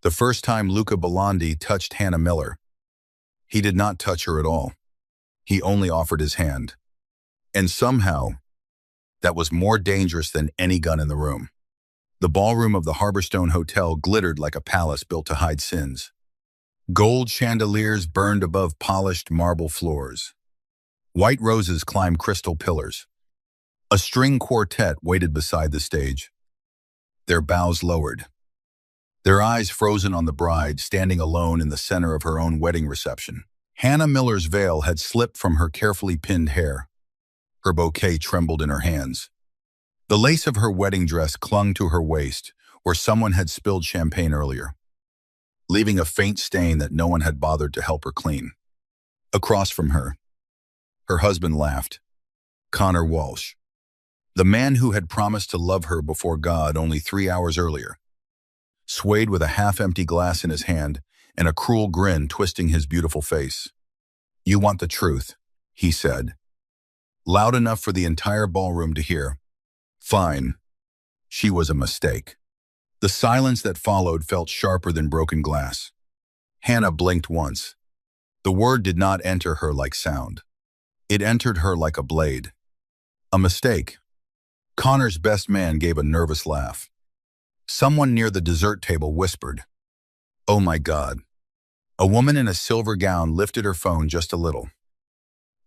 The first time Luca Bellondi touched Hannah Miller, he did not touch her at all. He only offered his hand. And somehow, that was more dangerous than any gun in the room. The ballroom of the Harborstone Hotel glittered like a palace built to hide sins. Gold chandeliers burned above polished marble floors. White roses climbed crystal pillars. A string quartet waited beside the stage, their bows lowered, their eyes frozen on the bride standing alone in the center of her own wedding reception. Hannah Miller's veil had slipped from her carefully pinned hair. Her bouquet trembled in her hands. The lace of her wedding dress clung to her waist, where someone had spilled champagne earlier, leaving a faint stain that no one had bothered to help her clean. Across from her, her husband laughed. Connor Walsh, the man who had promised to love her before God only 3 hours earlier, swayed with a half-empty glass in his hand and a cruel grin twisting his beautiful face. "You want the truth," he said, loud enough for the entire ballroom to hear. Fine. She was a mistake. The silence that followed felt sharper than broken glass. Hannah blinked once. The word did not enter her like sound. It entered her like a blade. A mistake. Connor's best man gave a nervous laugh. Someone near the dessert table whispered, "Oh my God." A woman in a silver gown lifted her phone just a little.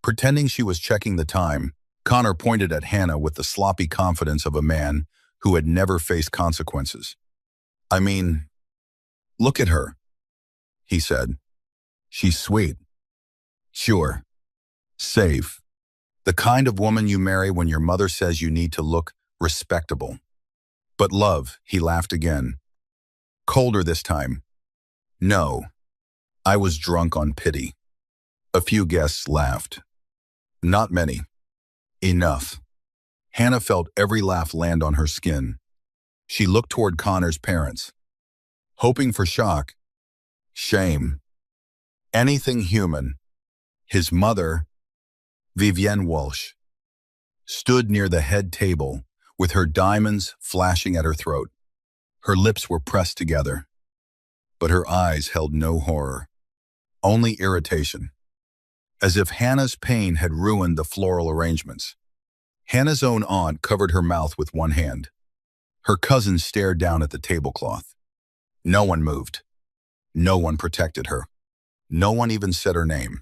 Pretending she was checking the time, Connor pointed at Hannah with the sloppy confidence of a man who had never faced consequences. "I mean, look at her," he said. "She's sweet. Sure. Safe. The kind of woman you marry when your mother says you need to look respectable. But love," he laughed again. "Colder this time." "No. I was drunk on pity." A few guests laughed. Not many. Enough. Hannah felt every laugh land on her skin. She looked toward Connor's parents, hoping for shock, shame, anything human. His mother, Vivienne Walsh, stood near the head table with her diamonds flashing at her throat. Her lips were pressed together, but her eyes held no horror, only irritation, as if Hannah's pain had ruined the floral arrangements. Hannah's own aunt covered her mouth with one hand. Her cousin stared down at the tablecloth. No one moved. No one protected her. No one even said her name.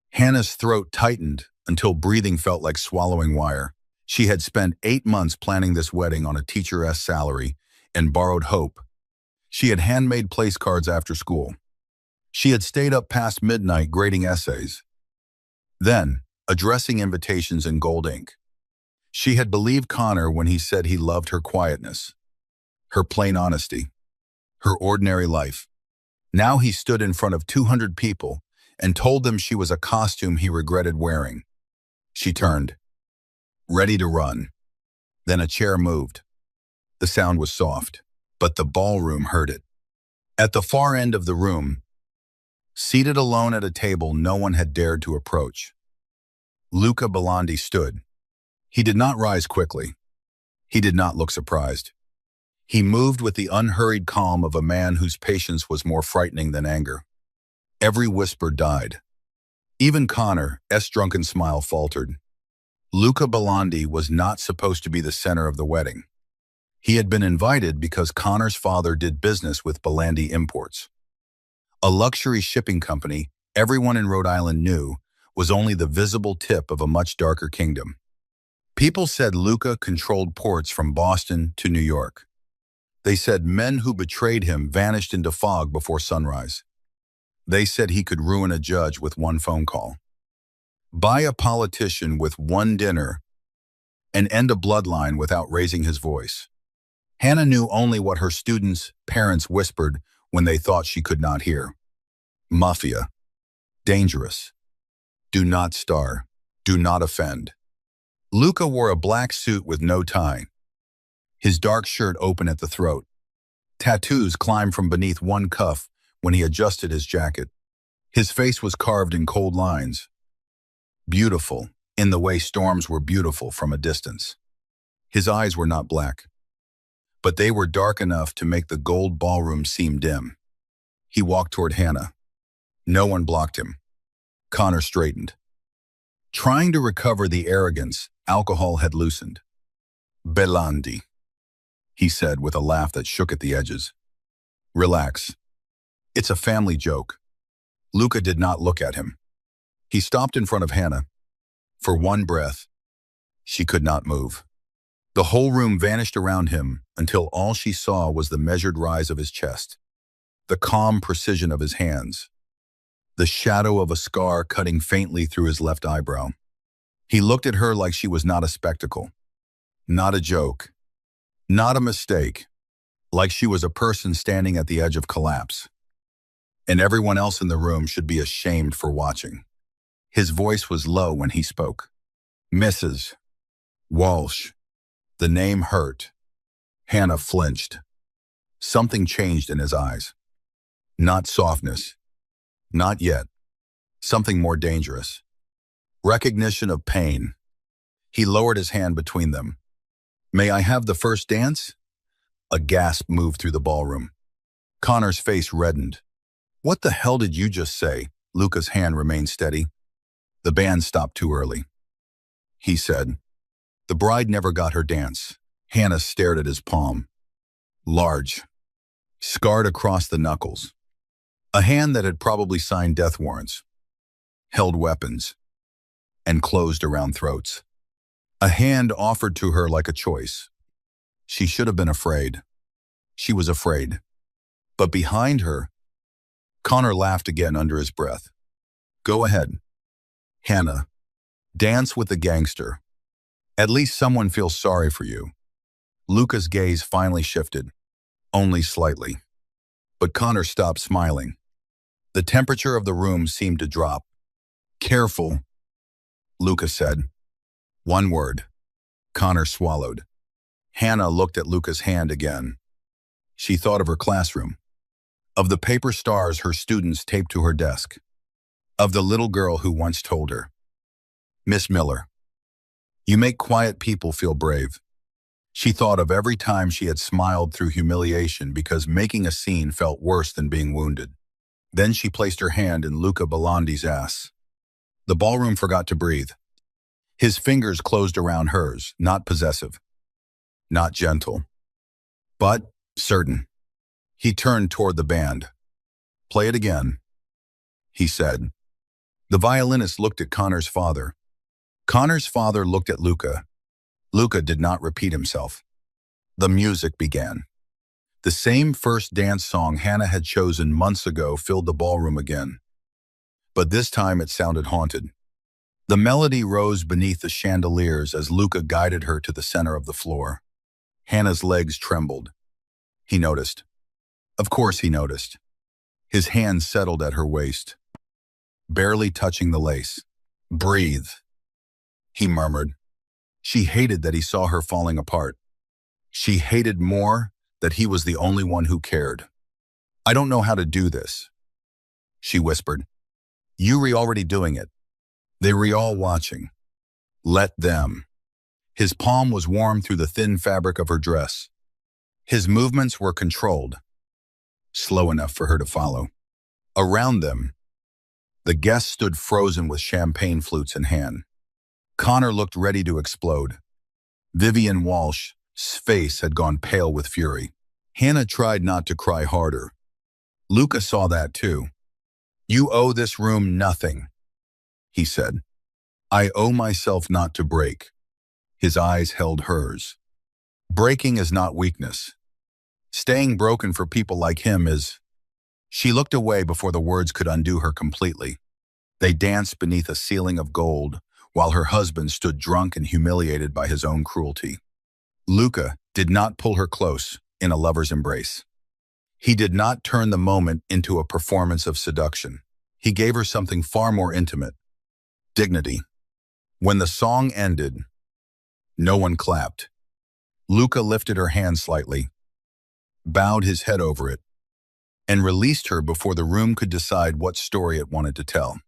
Hannah's throat tightened until breathing felt like swallowing wire. She had spent 8 months planning this wedding on a teacher's salary and borrowed hope. She had handmade place cards after school. She had stayed up past midnight grading essays, then addressing invitations in gold ink. She had believed Connor when he said he loved her quietness, her plain honesty, her ordinary life. Now he stood in front of 200 people and told them she was a costume he regretted wearing. She turned, ready to run. Then a chair moved. The sound was soft, but the ballroom heard it. At the far end of the room, seated alone at a table no one had dared to approach, Luca Bellondi stood. He did not rise quickly. He did not look surprised. He moved with the unhurried calm of a man whose patience was more frightening than anger. Every whisper died. Even Connor's drunken smile faltered. Luca Bellondi was not supposed to be the center of the wedding. He had been invited because Connor's father did business with Bellondi Imports, a luxury shipping company everyone in Rhode Island knew was only the visible tip of a much darker kingdom. People said Luca controlled ports from Boston to New York. They said men who betrayed him vanished into fog before sunrise. They said he could ruin a judge with one phone call, buy a politician with one dinner, and end a bloodline without raising his voice. Hannah knew only what her students' parents whispered when they thought she could not hear. Mafia. Dangerous. Do not star. Do not offend. Luca wore a black suit with no tie, his dark shirt open at the throat. Tattoos climbed from beneath one cuff when he adjusted his jacket. His face was carved in cold lines, beautiful in the way storms were beautiful from a distance. His eyes were not black, but they were dark enough to make the gold ballroom seem dim. He walked toward Hannah. No one blocked him. Connor straightened. Trying to recover the arrogance alcohol had loosened. Belandi, he said with a laugh that shook at the edges. Relax. It's a family joke. Luca did not look at him. He stopped in front of Hannah. For one breath, she could not move. The whole room vanished around him until all she saw was the measured rise of his chest, the calm precision of his hands, the shadow of a scar cutting faintly through his left eyebrow. He looked at her like she was not a spectacle, not a joke, not a mistake, like she was a person standing at the edge of collapse. And everyone else in the room should be ashamed for watching. His voice was low when he spoke. Mrs. Walsh. The name hurt. Hannah flinched. Something changed in his eyes. Not softness. Not yet. Something more dangerous. Recognition of pain. He lowered his hand between them. May I have the first dance? A gasp moved through the ballroom. Connor's face reddened. What the hell did you just say? Luca's hand remained steady. The band stopped too early. He said. The bride never got her dance. Hannah stared at his palm. Large. Scarred across the knuckles. A hand that had probably signed death warrants, held weapons, and closed around throats. A hand offered to her like a choice. She should have been afraid. She was afraid. But behind her, Connor laughed again under his breath. Go ahead. Hannah, dance with the gangster. At least someone feels sorry for you. Luca's gaze finally shifted, only slightly. But Connor stopped smiling. The temperature of the room seemed to drop. Careful, Luca said. One word. Connor swallowed. Hannah looked at Luca's hand again. She thought of her classroom, of the paper stars her students taped to her desk, of the little girl who once told her, Miss Miller, you make quiet people feel brave. She thought of every time she had smiled through humiliation because making a scene felt worse than being wounded. Then she placed her hand in Luca Belandi's ass. The ballroom forgot to breathe. His fingers closed around hers, not possessive, not gentle, but certain. He turned toward the band. Play it again, he said. The violinist looked at Connor's father. Connor's father looked at Luca. Luca did not repeat himself. The music began. The same first dance song Hannah had chosen months ago filled the ballroom again. But this time it sounded haunted. The melody rose beneath the chandeliers as Luca guided her to the center of the floor. Hannah's legs trembled. He noticed. Of course he noticed. His hand settled at her waist, barely touching the lace. Breathe, he murmured. She hated that he saw her falling apart. She hated more that he was the only one who cared. I don't know how to do this, she whispered. You already doing it. They all watching. Let them. His palm was warm through the thin fabric of her dress. His movements were controlled, slow enough for her to follow. Around them, the guests stood frozen with champagne flutes in hand. Connor looked ready to explode. Vivian Walsh's face had gone pale with fury. Hannah tried not to cry harder. Luca saw that too. You owe this room nothing, he said. I owe myself not to break. His eyes held hers. Breaking is not weakness. Staying broken for people like him is... She looked away before the words could undo her completely. They danced beneath a ceiling of gold, while her husband stood drunk and humiliated by his own cruelty. Luca did not pull her close in a lover's embrace. He did not turn the moment into a performance of seduction. He gave her something far more intimate. Dignity. When the song ended, no one clapped. Luca lifted her hand slightly, bowed his head over it, and released her before the room could decide what story it wanted to tell.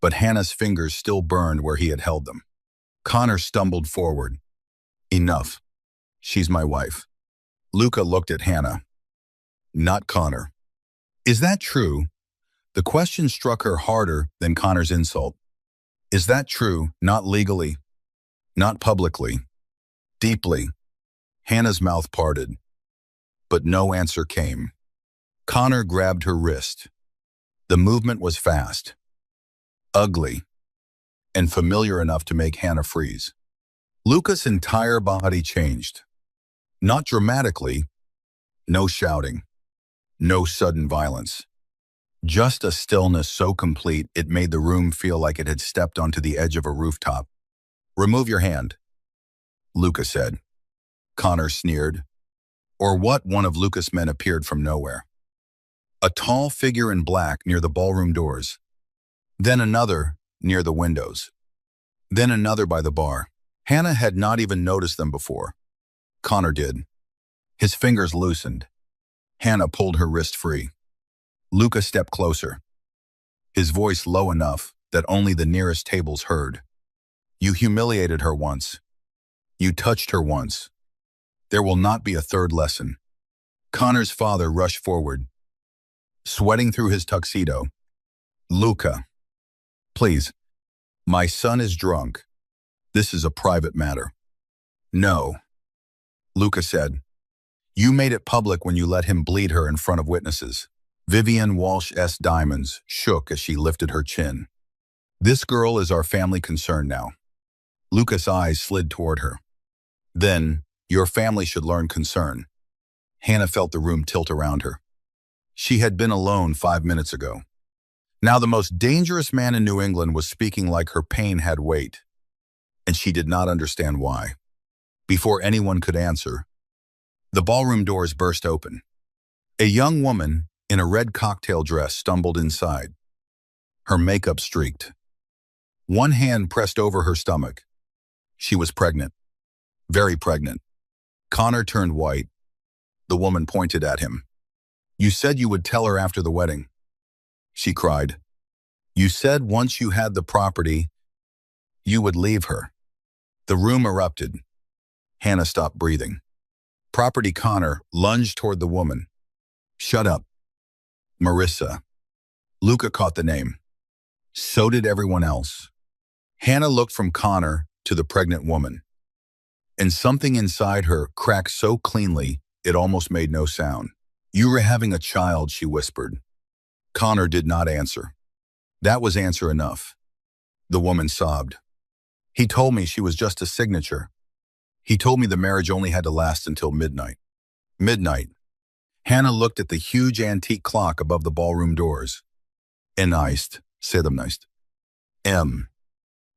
But Hannah's fingers still burned where he had held them. Connor stumbled forward. Enough. She's my wife. Luca looked at Hannah. Not Connor. Is that true? The question struck her harder than Connor's insult. Is that true? Not legally, not publicly, deeply. Hannah's mouth parted, but no answer came. Connor grabbed her wrist. The movement was fast, ugly, and familiar enough to make Hannah freeze. Luca's entire body changed. Not dramatically, no shouting, no sudden violence. Just a stillness so complete it made the room feel like it had stepped onto the edge of a rooftop. Remove your hand, Luca said. Connor sneered. Or what? One of Luca's men appeared from nowhere. A tall figure in black near the ballroom doors. Then another near the windows. Then another by the bar. Hannah had not even noticed them before. Connor did. His fingers loosened. Hannah pulled her wrist free. Luca stepped closer, his voice low enough that only the nearest tables heard. You humiliated her once. You touched her once. There will not be a third lesson. Connor's father rushed forward, sweating through his tuxedo. Luca, please, my son is drunk. This is a private matter. No, Luca said. You made it public when you let him bleed her in front of witnesses. Vivian Walsh's diamonds shook as she lifted her chin. This girl is our family concern now. Luca's eyes slid toward her. Then, your family should learn concern. Hannah felt the room tilt around her. She had been alone 5 minutes ago. Now the most dangerous man in New England was speaking like her pain had weight, and she did not understand why. Before anyone could answer, the ballroom doors burst open. A young woman in a red cocktail dress stumbled inside, her makeup streaked. One hand pressed over her stomach. She was pregnant, very pregnant. Connor turned white. The woman pointed at him. You said you would tell her after the wedding, she cried. You said once you had the property, you would leave her. The room erupted. Hannah stopped breathing. Property. Connor lunged toward the woman. Shut up. Marissa. Luca caught the name. So did everyone else. Hannah looked from Connor to the pregnant woman, and something inside her cracked so cleanly it almost made no sound. You were having a child, she whispered. Connor did not answer. That was answer enough. The woman sobbed. He told me she was just a signature. He told me the marriage only had to last until midnight. Midnight. Hannah looked at the huge antique clock above the ballroom doors. Eneist, sedemneist.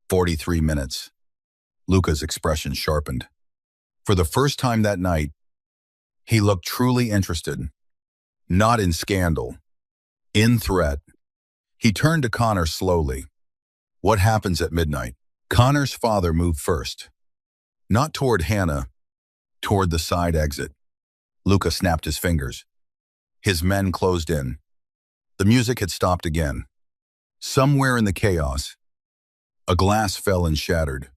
43 minutes. Luca's expression sharpened. For the first time that night, he looked truly interested. Not in scandal, in threat. He turned to Connor slowly. What happens at midnight? Connor's father moved first. Not toward Hannah, toward the side exit. Luca snapped his fingers. His men closed in. The music had stopped again. Somewhere in the chaos, a glass fell and shattered.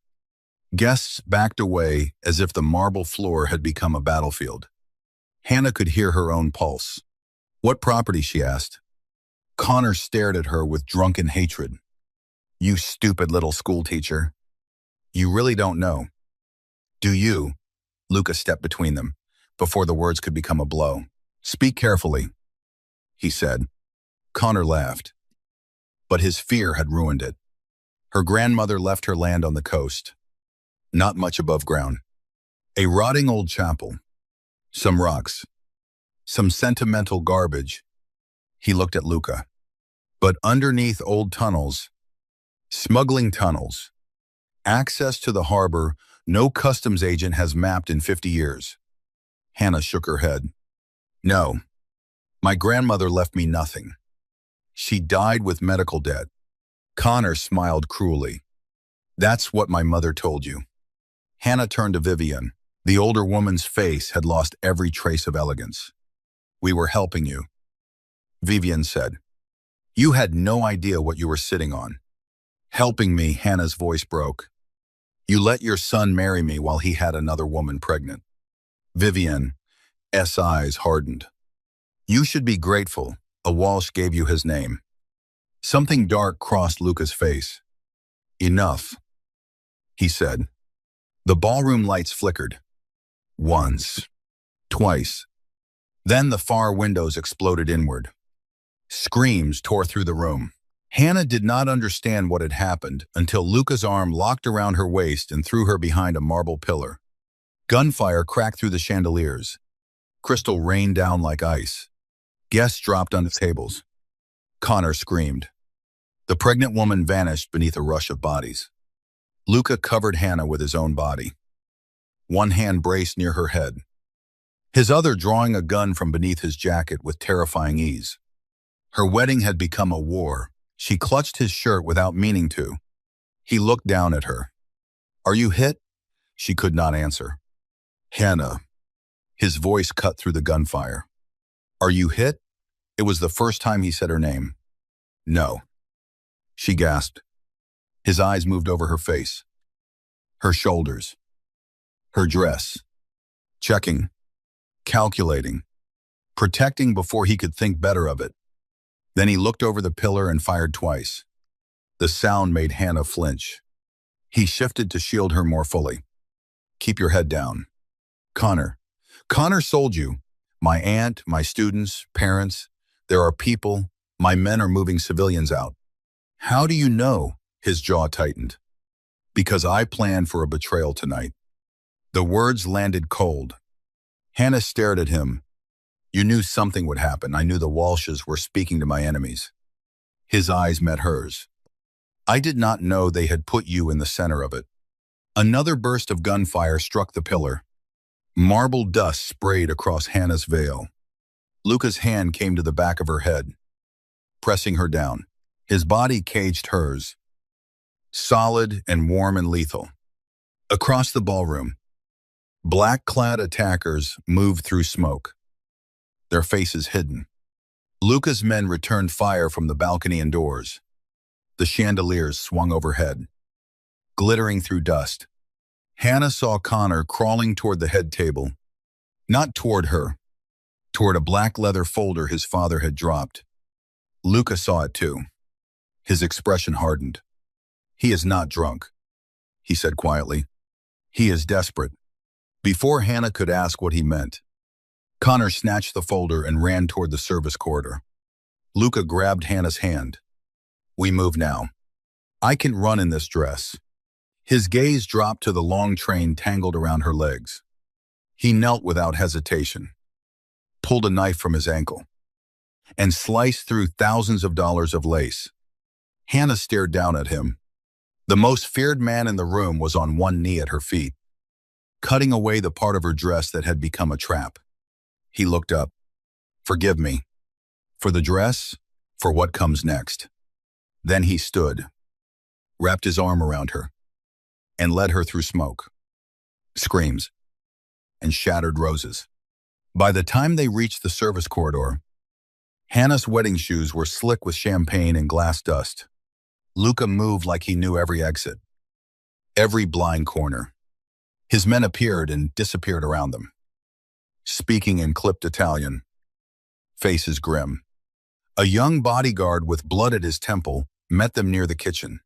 Guests backed away as if the marble floor had become a battlefield. Hannah could hear her own pulse. What property? She asked. Connor stared at her with drunken hatred. You stupid little schoolteacher. You really don't know. Do you? Luca stepped between them, before the words could become a blow. Speak carefully, he said. Connor laughed. But his fear had ruined it. Her grandmother left her land on the coast, not much above ground. A rotting old chapel, some rocks, some sentimental garbage. He looked at Luca. But underneath old tunnels, smuggling tunnels, access to the harbor no customs agent has mapped in 50 years. Hannah shook her head. No, my grandmother left me nothing. She died with medical debt. Connor smiled cruelly. That's what my mother told you. Hannah turned to Vivian. The older woman's face had lost every trace of elegance. We were helping you, Vivian said. You had no idea what you were sitting on. Helping me, Hannah's voice broke. You let your son marry me while he had another woman pregnant. Vivian's eyes hardened. You should be grateful, A Walsh gave you his name. Something dark crossed Luca's face. Enough, he said. The ballroom lights flickered. Once. Twice. Then the far windows exploded inward. Screams tore through the room. Hannah did not understand what had happened until Luca's arm locked around her waist and threw her behind a marble pillar. Gunfire cracked through the chandeliers. Crystal rained down like ice. Guests dropped on the tables. Connor screamed. The pregnant woman vanished beneath a rush of bodies. Luca covered Hannah with his own body. One hand braced near her head, his other drawing a gun from beneath his jacket with terrifying ease. Her wedding had become a war. She clutched his shirt without meaning to. He looked down at her. Are you hit? She could not answer. Hannah. His voice cut through the gunfire. Are you hit? It was the first time he said her name. No. She gasped. His eyes moved over her face, her shoulders, her dress, checking, calculating, protecting before he could think better of it. Then he looked over the pillar and fired twice. The sound made Hannah flinch. He shifted to shield her more fully. Keep your head down. Connor. Connor sold you. My aunt, my students, parents. There are people. My men are moving civilians out. How do you know? His jaw tightened. Because I planned for a betrayal tonight. The words landed cold. Hannah stared at him. You knew something would happen. I knew the Walshes were speaking to my enemies. His eyes met hers. I did not know they had put you in the center of it. Another burst of gunfire struck the pillar. Marble dust sprayed across Hannah's veil. Luca's hand came to the back of her head, pressing her down. His body caged hers, solid and warm and lethal. Across the ballroom, black-clad attackers moved through smoke, their faces hidden. Luca's men returned fire from the balcony and doors. The chandeliers swung overhead, glittering through dust. Hannah saw Connor crawling toward the head table. Not toward her, toward a black leather folder his father had dropped. Luca saw it too. His expression hardened. He is not drunk, he said quietly. He is desperate. Before Hannah could ask what he meant, Connor snatched the folder and ran toward the service corridor. Luca grabbed Hannah's hand. We move now. I can run in this dress. His gaze dropped to the long train tangled around her legs. He knelt without hesitation, pulled a knife from his ankle, and sliced through thousands of dollars of lace. Hannah stared down at him. The most feared man in the room was on one knee at her feet, cutting away the part of her dress that had become a trap. He looked up. Forgive me. For the dress, for what comes next. Then he stood, wrapped his arm around her, and led her through smoke, screams, and shattered roses. By the time they reached the service corridor, Hannah's wedding shoes were slick with champagne and glass dust. Luca moved like he knew every exit, every blind corner. His men appeared and disappeared around them, speaking in clipped Italian, faces grim. A young bodyguard with blood at his temple met them near the kitchen.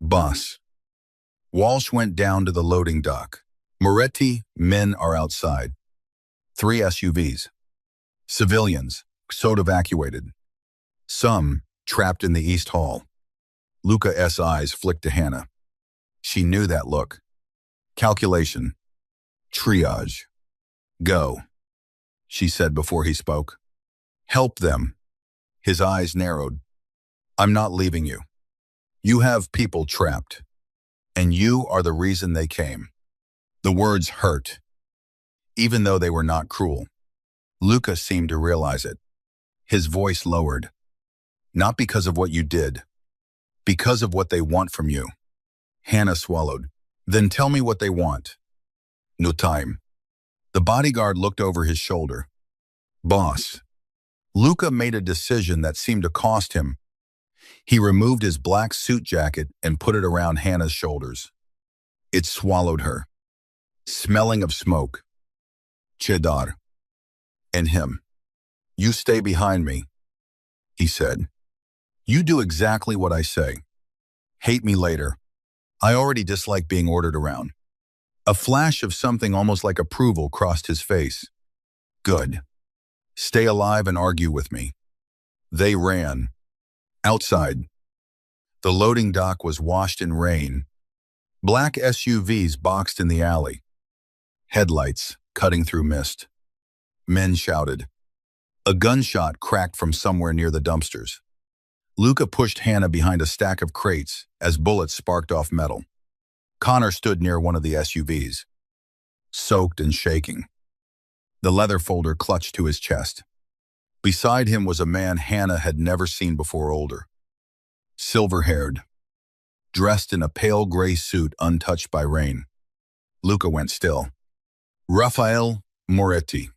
Boss. Walsh went down to the loading dock. Moretti, men are outside. 3 SUVs. Civilians, sort evacuated. Some trapped in the East Hall. Luca's eyes flicked to Hannah. She knew that look. Calculation. Triage. Go, she said before he spoke. Help them. His eyes narrowed. I'm not leaving you. You have people trapped, and you are the reason they came. The words hurt, even though they were not cruel. Luca seemed to realize it. His voice lowered. Not because of what you did, because of what they want from you. Hannah swallowed. Then tell me what they want. No time. The bodyguard looked over his shoulder. Boss. Luca made a decision that seemed to cost him. He removed his black suit jacket and put it around Hannah's shoulders. It swallowed her, smelling of smoke, cheddar, and him. You stay behind me. he said. You do exactly what I say. Hate me later. I already dislike being ordered around. A flash of something almost like approval crossed his face. Good. Stay alive and argue with me. They ran. Outside. The loading dock was washed in rain. Black SUVs boxed in the alley. Headlights cutting through mist. Men shouted. A gunshot cracked from somewhere near the dumpsters. Luca pushed Hannah behind a stack of crates as bullets sparked off metal. Connor stood near one of the SUVs, soaked and shaking. The leather folder clutched to his chest. Beside him was a man Hannah had never seen before, older. Silver-haired, dressed in a pale gray suit untouched by rain. Luca went still. Raphael Moretti,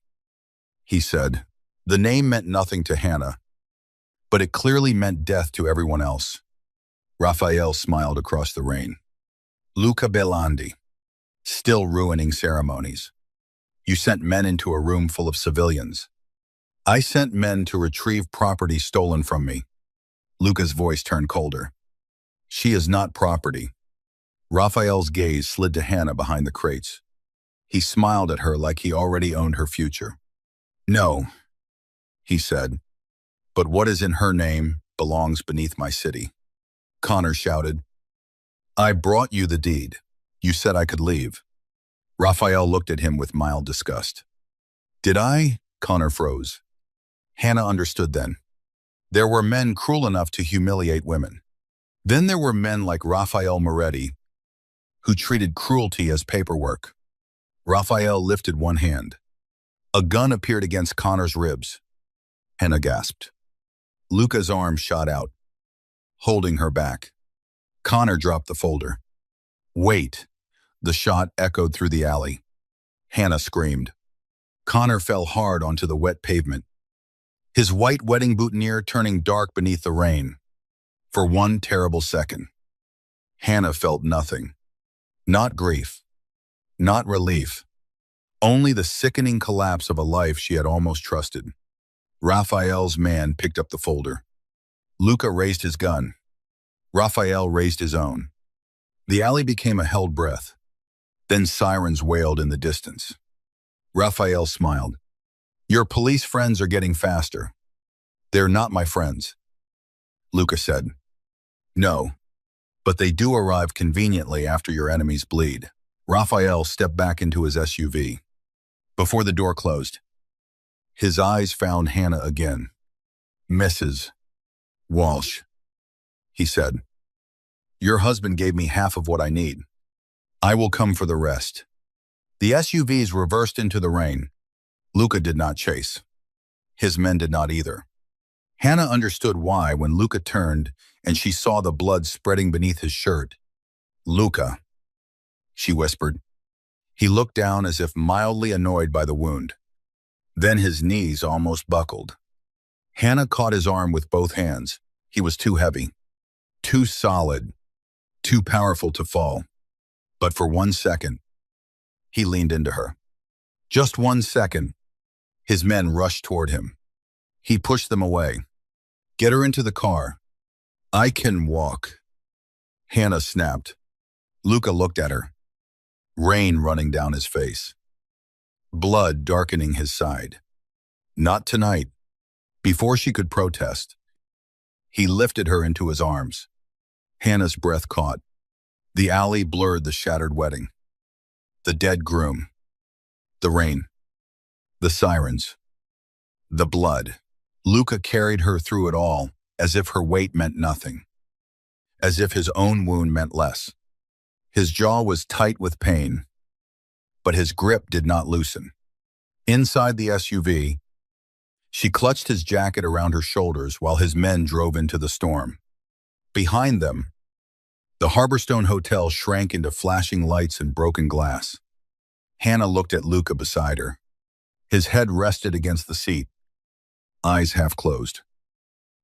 he said. The name meant nothing to Hannah, but it clearly meant death to everyone else. Raphael smiled across the rain. Luca Belandi, still ruining ceremonies. You sent men into a room full of civilians. I sent men to retrieve property stolen from me. Luca's voice turned colder. She is not property. Raphael's gaze slid to Hannah behind the crates. He smiled at her like he already owned her future. No, he said, but what is in her name belongs beneath my city. Connor shouted. I brought you the deed. You said I could leave. Raphael looked at him with mild disgust. Did I? Connor froze. Hannah understood then. There were men cruel enough to humiliate women. Then there were men like Raphael Moretti, who treated cruelty as paperwork. Raphael lifted one hand. A gun appeared against Connor's ribs. Hannah gasped. Luca's arm shot out, holding her back. Connor dropped the folder. Wait! The shot echoed through the alley. Hannah screamed. Connor fell hard onto the wet pavement, his white wedding boutonniere turning dark beneath the rain. For one terrible second, Hannah felt nothing. Not grief. Not relief. Only the sickening collapse of a life she had almost trusted. Raphael's man picked up the folder. Luca raised his gun. Raphael raised his own. The alley became a held breath. Then sirens wailed in the distance. Raphael smiled. Your police friends are getting faster. They're not my friends. Luca said. No, but they do arrive conveniently after your enemies bleed. Raphael stepped back into his SUV. Before the door closed, his eyes found Hannah again. Mrs. Walsh, he said. Your husband gave me half of what I need. I will come for the rest. The SUVs reversed into the rain. Luca did not chase. His men did not either. Hannah understood why when Luca turned and she saw the blood spreading beneath his shirt. Luca, she whispered. He looked down as if mildly annoyed by the wound. Then his knees almost buckled. Hannah caught his arm with both hands. He was too heavy, too solid, too powerful to fall. But for 1 second, he leaned into her. Just 1 second. His men rushed toward him. He pushed them away. Get her into the car. I can walk. Hannah snapped. Luca looked at her. Rain running down his face. Blood darkening his side. Not tonight. Before she could protest, he lifted her into his arms. Hannah's breath caught. The alley blurred the shattered wedding. The dead groom. The rain. The sirens. The blood. Luca carried her through it all, as if her weight meant nothing. As if his own wound meant less. His jaw was tight with pain, but his grip did not loosen. Inside the SUV, she clutched his jacket around her shoulders while his men drove into the storm. Behind them, the Harborstone Hotel shrank into flashing lights and broken glass. Hannah looked at Luca beside her. His head rested against the seat, eyes half closed.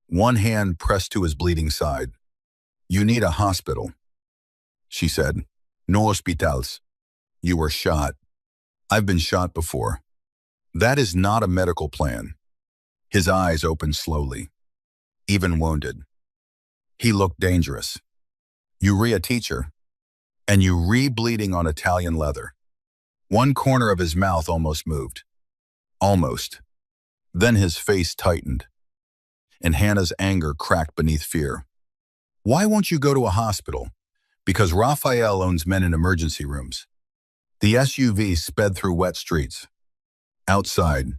One hand pressed to his bleeding side. You need a hospital, she said. No hospitals. You were shot. I've been shot before. That is not a medical plan. His eyes opened slowly. even wounded. He looked dangerous. Urea teacher, and bleeding on Italian leather. One corner of his mouth almost moved. Almost. Then his face tightened, and Hannah's anger cracked beneath fear. Why won't you go to a hospital? Because Raphael owns men in emergency rooms. The SUV sped through wet streets. Outside,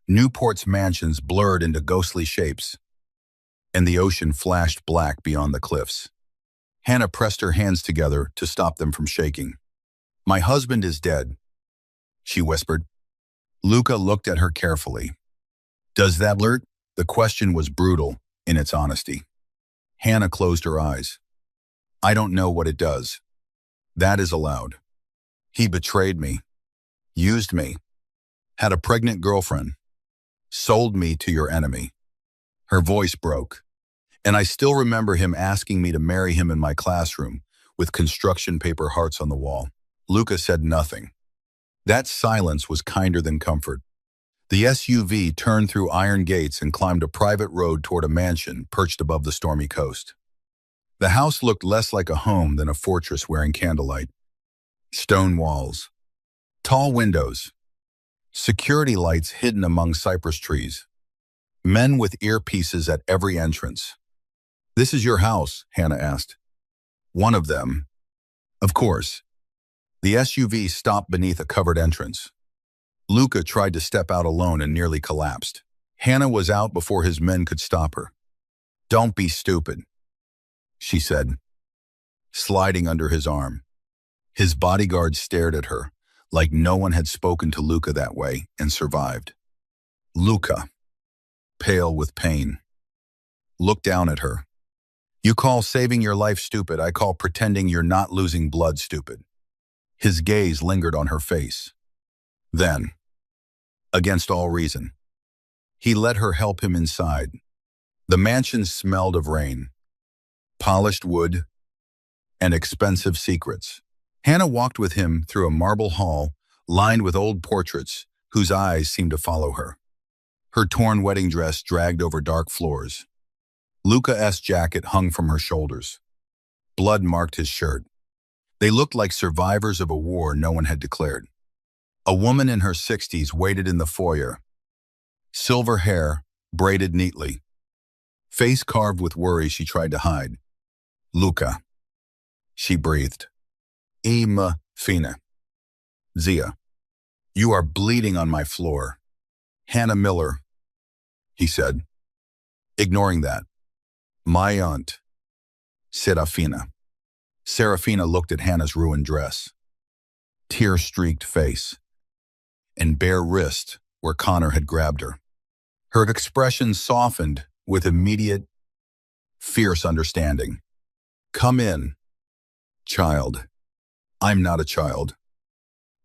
Newport's mansions blurred into ghostly shapes, and the ocean flashed black beyond the cliffs. Hannah pressed her hands together to stop them from shaking. My husband is dead, she whispered. Luca looked at her carefully. Does that alert? The question was brutal in its honesty. Hannah closed her eyes. I don't know what it does. That is allowed. He betrayed me, used me, had a pregnant girlfriend, sold me to your enemy. Her voice broke, and I still remember him asking me to marry him in my classroom with construction paper hearts on the wall. Luca said nothing. That silence was kinder than comfort. The SUV turned through iron gates and climbed a private road toward a mansion perched above the stormy coast. The house looked less like a home than a fortress wearing candlelight. Stone walls, tall windows, security lights hidden among cypress trees, men with earpieces at every entrance. This is your house, Hannah asked. One of them. Of course. The SUV stopped beneath a covered entrance. Luca tried to step out alone and nearly collapsed. Hannah was out before his men could stop her. Don't be stupid, she said, sliding under his arm. His bodyguard stared at her, like no one had spoken to Luca that way and survived. Luca, pale with pain, looked down at her. You call saving your life stupid, I call pretending you're not losing blood stupid. His gaze lingered on her face. Then, against all reason, he let her help him inside. The mansion smelled of rain, polished wood, and expensive secrets. Hannah walked with him through a marble hall lined with old portraits whose eyes seemed to follow her. Her torn wedding dress dragged over dark floors. Luca's jacket hung from her shoulders. Blood marked his shirt. They looked like survivors of a war no one had declared. A woman in her 60s waited in the foyer. Silver hair, braided neatly. Face carved with worry she tried to hide. Luca, she breathed. Fina. Zia. You are bleeding on my floor. Hannah Miller, he said, ignoring that. My aunt, Serafina. Serafina looked at Hannah's ruined dress, tear-streaked face, and bare wrist where Connor had grabbed her. Her expression softened with immediate, fierce understanding. Come in, child. I'm not a child,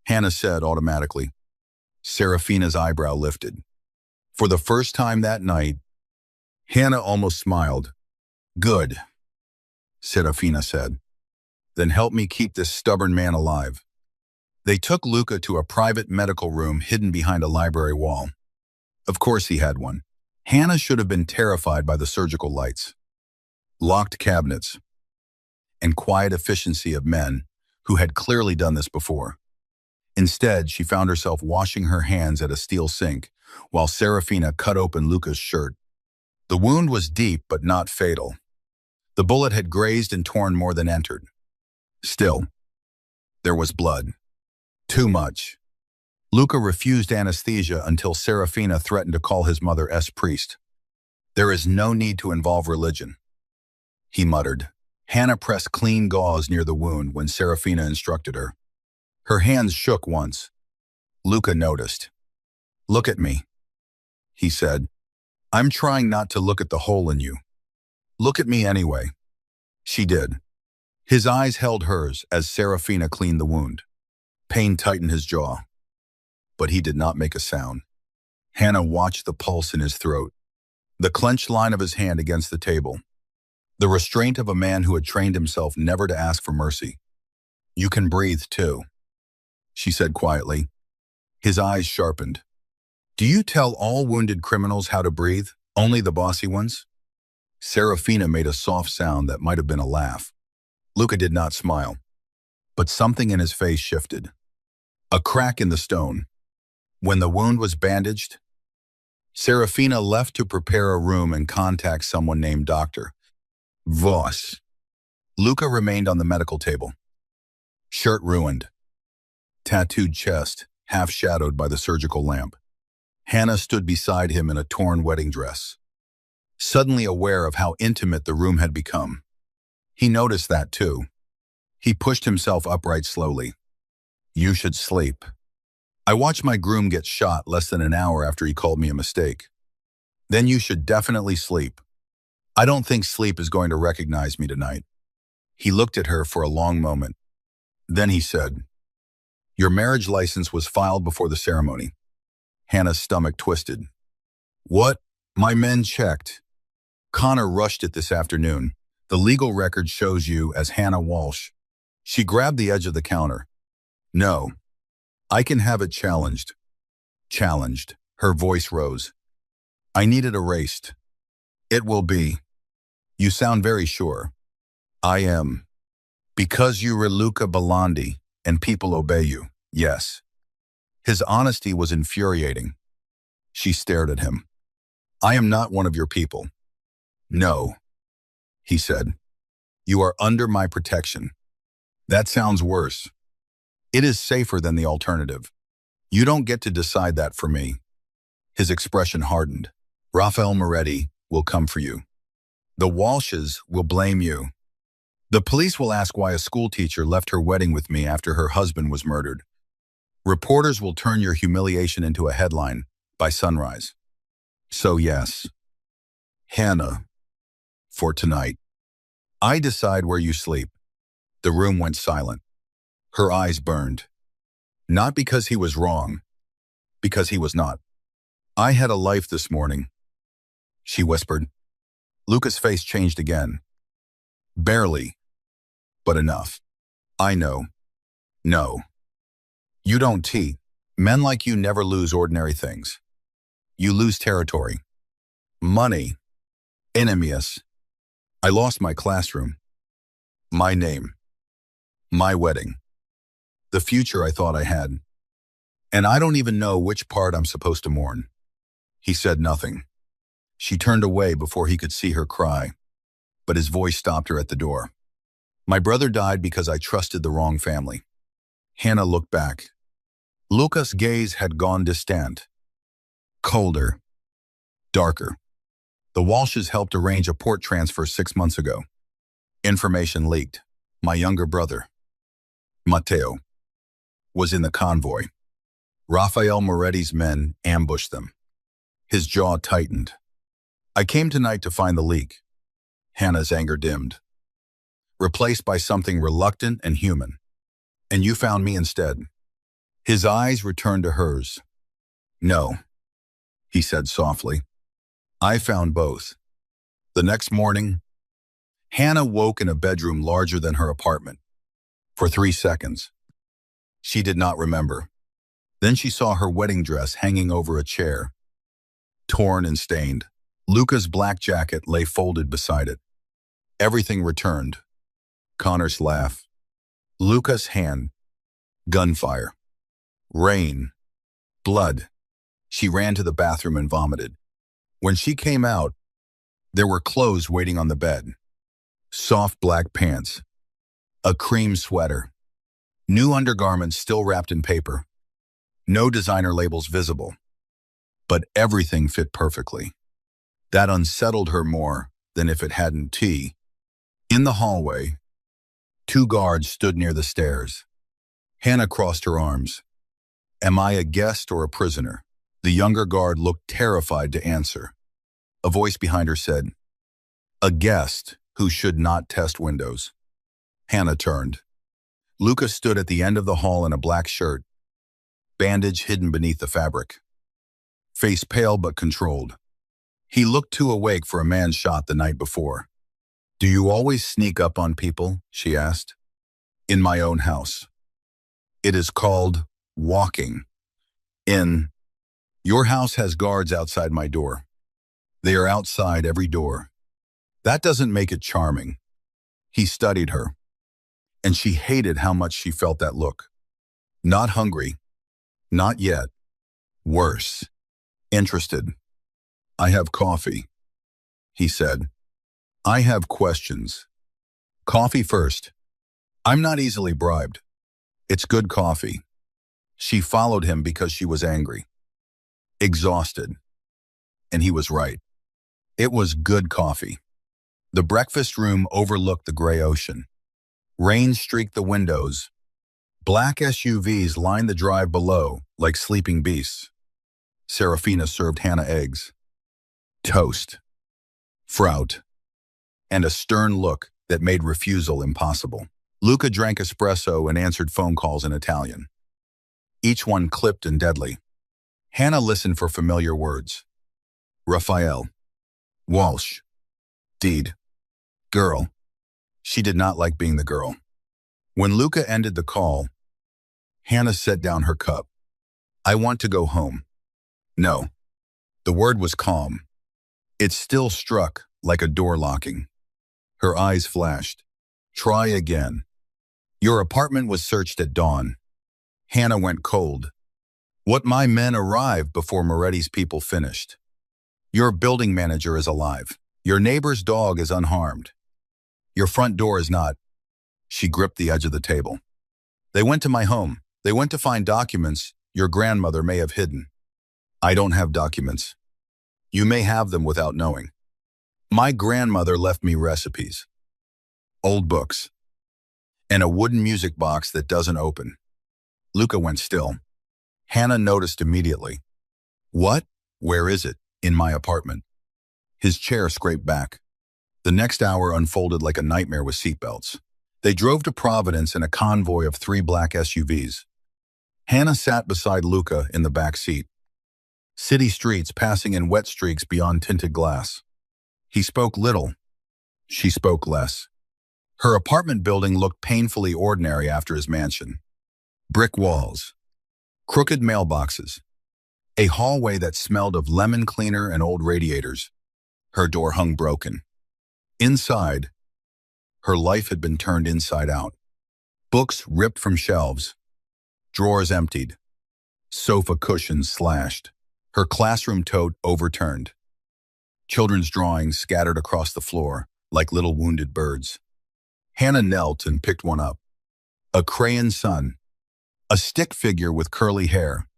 Hannah said automatically. Serafina's eyebrow lifted. For the first time that night, Hannah almost smiled. Good, Serafina said. Then help me keep this stubborn man alive. They took Luca to a private medical room hidden behind a library wall. Of course he had one. Hannah should have been terrified by the surgical lights, locked cabinets, and quiet efficiency of men who had clearly done this before. Instead, she found herself washing her hands at a steel sink while Serafina cut open Luca's shirt. The wound was deep but not fatal. The bullet had grazed and torn more than entered. Still, there was blood. Too much. Luca refused anesthesia until Serafina threatened to call his mother priest. There is no need to involve religion, he muttered. Hannah pressed clean gauze near the wound when Serafina instructed her. Her hands shook once. Luca noticed. Look at me, he said. I'm trying not to look at the hole in you. Look at me anyway. She did. His eyes held hers as Serafina cleaned the wound. Pain tightened his jaw, but he did not make a sound. Hannah watched the pulse in his throat, the clenched line of his hand against the table, the restraint of a man who had trained himself never to ask for mercy. You can breathe too, she said quietly. His eyes sharpened. Do you tell all wounded criminals how to breathe? Only the bossy ones? Serafina made a soft sound that might have been a laugh. Luca did not smile, but something in his face shifted. A crack in the stone. When the wound was bandaged, Serafina left to prepare a room and contact someone named Dr. Voss. Luca remained on the medical table. Shirt ruined. Tattooed chest, half shadowed by the surgical lamp. Hannah stood beside him in a torn wedding dress, suddenly aware of how intimate the room had become. He noticed that too. He pushed himself upright slowly. You should sleep. I watched my groom get shot less than an hour after he called me a mistake. Then you should definitely sleep. I don't think sleep is going to recognize me tonight. He looked at her for a long moment. Then he said, Your marriage license was filed before the ceremony. Hannah's stomach twisted. What? My men checked. Connor rushed it this afternoon. The legal record shows you as Hannah Walsh. She grabbed the edge of the counter. No. I can have it challenged. Challenged. Her voice rose. I need it erased. It will be. You sound very sure. I am. Because you're Luca Belandi and people obey you. Yes. His honesty was infuriating. She stared at him. I am not one of your people. No. He said. You are under my protection. That sounds worse. It is safer than the alternative. You don't get to decide that for me. His expression hardened. Rafael Moretti will come for you. The Walshes will blame you. The police will ask why a schoolteacher left her wedding with me after her husband was murdered. Reporters will turn your humiliation into a headline by sunrise. So yes, Hannah, for tonight. I decide where you sleep. The room went silent. Her eyes burned. Not because he was wrong, because he was not. I had a life this morning, she whispered. Luca's face changed again. Barely, but enough. I know. No. You don't tea. Men like you never lose ordinary things. You lose territory. Money. Enemies. I lost my classroom. My name. My wedding. The future I thought I had. And I don't even know which part I'm supposed to mourn. He said nothing. She turned away before he could see her cry, but his voice stopped her at the door. My brother died because I trusted the wrong family. Hannah looked back. Luca's gaze had gone distant. Colder. Darker. The Walshes helped arrange a port transfer 6 months ago. Information leaked. My younger brother, Matteo, was in the convoy. Rafael Moretti's men ambushed them. His jaw tightened. I came tonight to find the leak. Hannah's anger dimmed, replaced by something reluctant and human. And you found me instead. His eyes returned to hers. No, he said softly. I found both. The next morning, Hannah woke in a bedroom larger than her apartment. For 3 seconds. She did not remember. Then she saw her wedding dress hanging over a chair, torn and stained. Luca's black jacket lay folded beside it. Everything returned. Connor's laugh. Luca's hand. Gunfire. Rain. Blood. She ran to the bathroom and vomited. When she came out, there were clothes waiting on the bed. Soft black pants. A cream sweater. New undergarments still wrapped in paper. No designer labels visible. But everything fit perfectly. That unsettled her more than if it hadn't. In the hallway, 2 guards stood near the stairs. Hannah crossed her arms. Am I a guest or a prisoner? The younger guard looked terrified to answer. A voice behind her said, a guest who should not test windows. Hannah turned. Luca stood at the end of the hall in a black shirt, bandage hidden beneath the fabric. Face pale but controlled. He looked too awake for a man shot the night before. Do you always sneak up on people? She asked. In my own house. It is called walking. Your house has guards outside my door. They are outside every door. That doesn't make it charming. He studied her, and she hated how much she felt that look. Not hungry. Not yet. Worse. Interested. I have coffee, he said. I have questions. Coffee first. I'm not easily bribed. It's good coffee. She followed him because she was angry, exhausted, and he was right. It was good coffee. The breakfast room overlooked the gray ocean. Rain streaked the windows. Black SUVs lined the drive below like sleeping beasts. Serafina served Hannah eggs, toast, fruit, and a stern look that made refusal impossible. Luca drank espresso and answered phone calls in Italian, each one clipped and deadly. Hannah listened for familiar words. Raphael, Walsh, Deed, girl. She did not like being the girl. When Luca ended the call, Hannah set down her cup. I want to go home. No. The word was calm. It still struck like a door locking. Her eyes flashed. Try again. Your apartment was searched at dawn. Hannah went cold. What my men arrived before Moretti's people finished. Your building manager is alive. Your neighbor's dog is unharmed. Your front door is not. She gripped the edge of the table. They went to my home. They went to find documents your grandmother may have hidden. I don't have documents. You may have them without knowing. My grandmother left me recipes, old books, and a wooden music box that doesn't open. Luca went still. Hannah noticed immediately. What? Where is it? In my apartment. His chair scraped back. The next hour unfolded like a nightmare with seatbelts. They drove to Providence in a convoy of 3 black SUVs. Hannah sat beside Luca in the back seat. City streets passing in wet streaks beyond tinted glass. He spoke little. She spoke less. Her apartment building looked painfully ordinary after his mansion. Brick walls, crooked mailboxes, a hallway that smelled of lemon cleaner and old radiators. Her door hung broken. Inside, her life had been turned inside out. Books ripped from shelves, drawers emptied, sofa cushions slashed, her classroom tote overturned. Children's drawings scattered across the floor like little wounded birds. Hannah knelt and picked one up. A crayon sun, a stick figure with curly hair.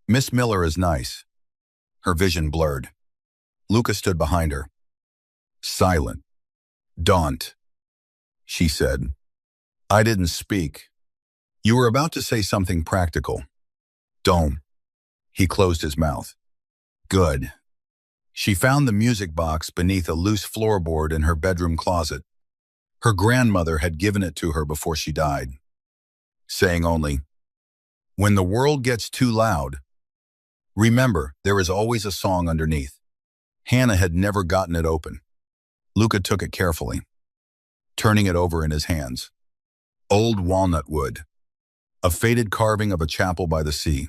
Miss Miller is nice. Her vision blurred. Luca stood behind her. Silent. Daunt. She said, I didn't speak. You were about to say something practical. Don't. He closed his mouth. Good. She found the music box beneath a loose floorboard in her bedroom closet. Her grandmother had given it to her before she died, saying only, when the world gets too loud, remember there is always a song underneath. Hannah had never gotten it open. Luca took it carefully, turning it over in his hands. Old walnut wood, a faded carving of a chapel by the sea.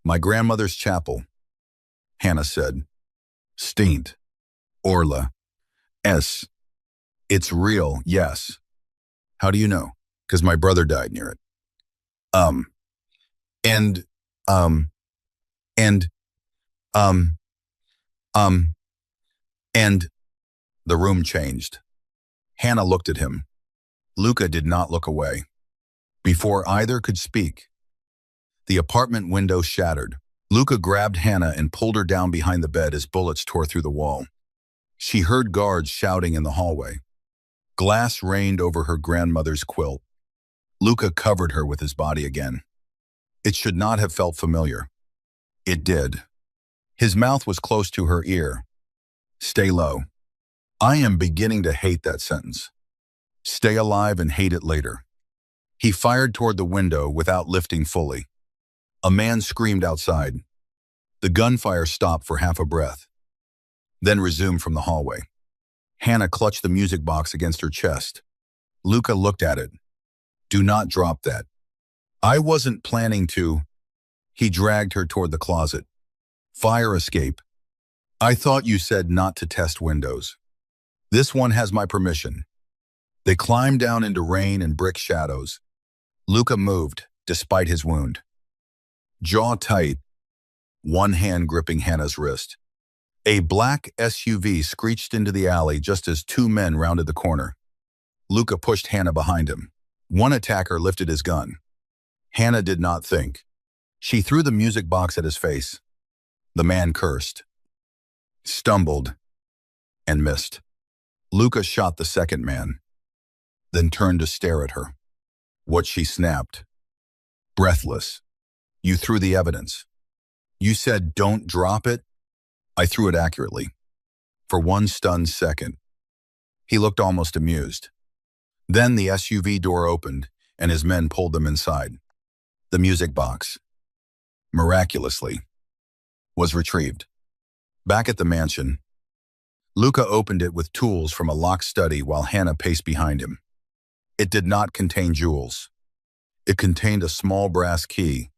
My grandmother's chapel, Hannah said. Steint. Orla. S. It's real, yes. How do you know? Because my brother died near it. And, the room changed. Hannah looked at him. Luca did not look away. Before either could speak, the apartment window shattered. Luca grabbed Hannah and pulled her down behind the bed as bullets tore through the wall. She heard guards shouting in the hallway. Glass rained over her grandmother's quilt. Luca covered her with his body again. It should not have felt familiar. It did. His mouth was close to her ear. Stay low. I am beginning to hate that sentence. Stay alive and hate it later. He fired toward the window without lifting fully. A man screamed outside. The gunfire stopped for half a breath, then resumed from the hallway. Hannah clutched the music box against her chest. Luca looked at it. Do not drop that. I wasn't planning to. He dragged her toward the closet. Fire escape. I thought you said not to test windows. This one has my permission. They climbed down into rain and brick shadows. Luca moved, despite his wound. Jaw tight, one hand gripping Hannah's wrist. A black SUV screeched into the alley just as two men rounded the corner. Luca pushed Hannah behind him. One attacker lifted his gun. Hannah did not think. She threw the music box at his face. The man cursed, stumbled, and missed. Luca shot the second man, then turned to stare at her. What she snapped. Breathless. You threw the evidence. You said don't drop it? I threw it accurately. For one stunned second. He looked almost amused. Then the SUV door opened, and his men pulled them inside. The music box, miraculously, was retrieved. Back at the mansion, Luca opened it with tools from a locked study while Hannah paced behind him. It did not contain jewels. It contained a small brass key,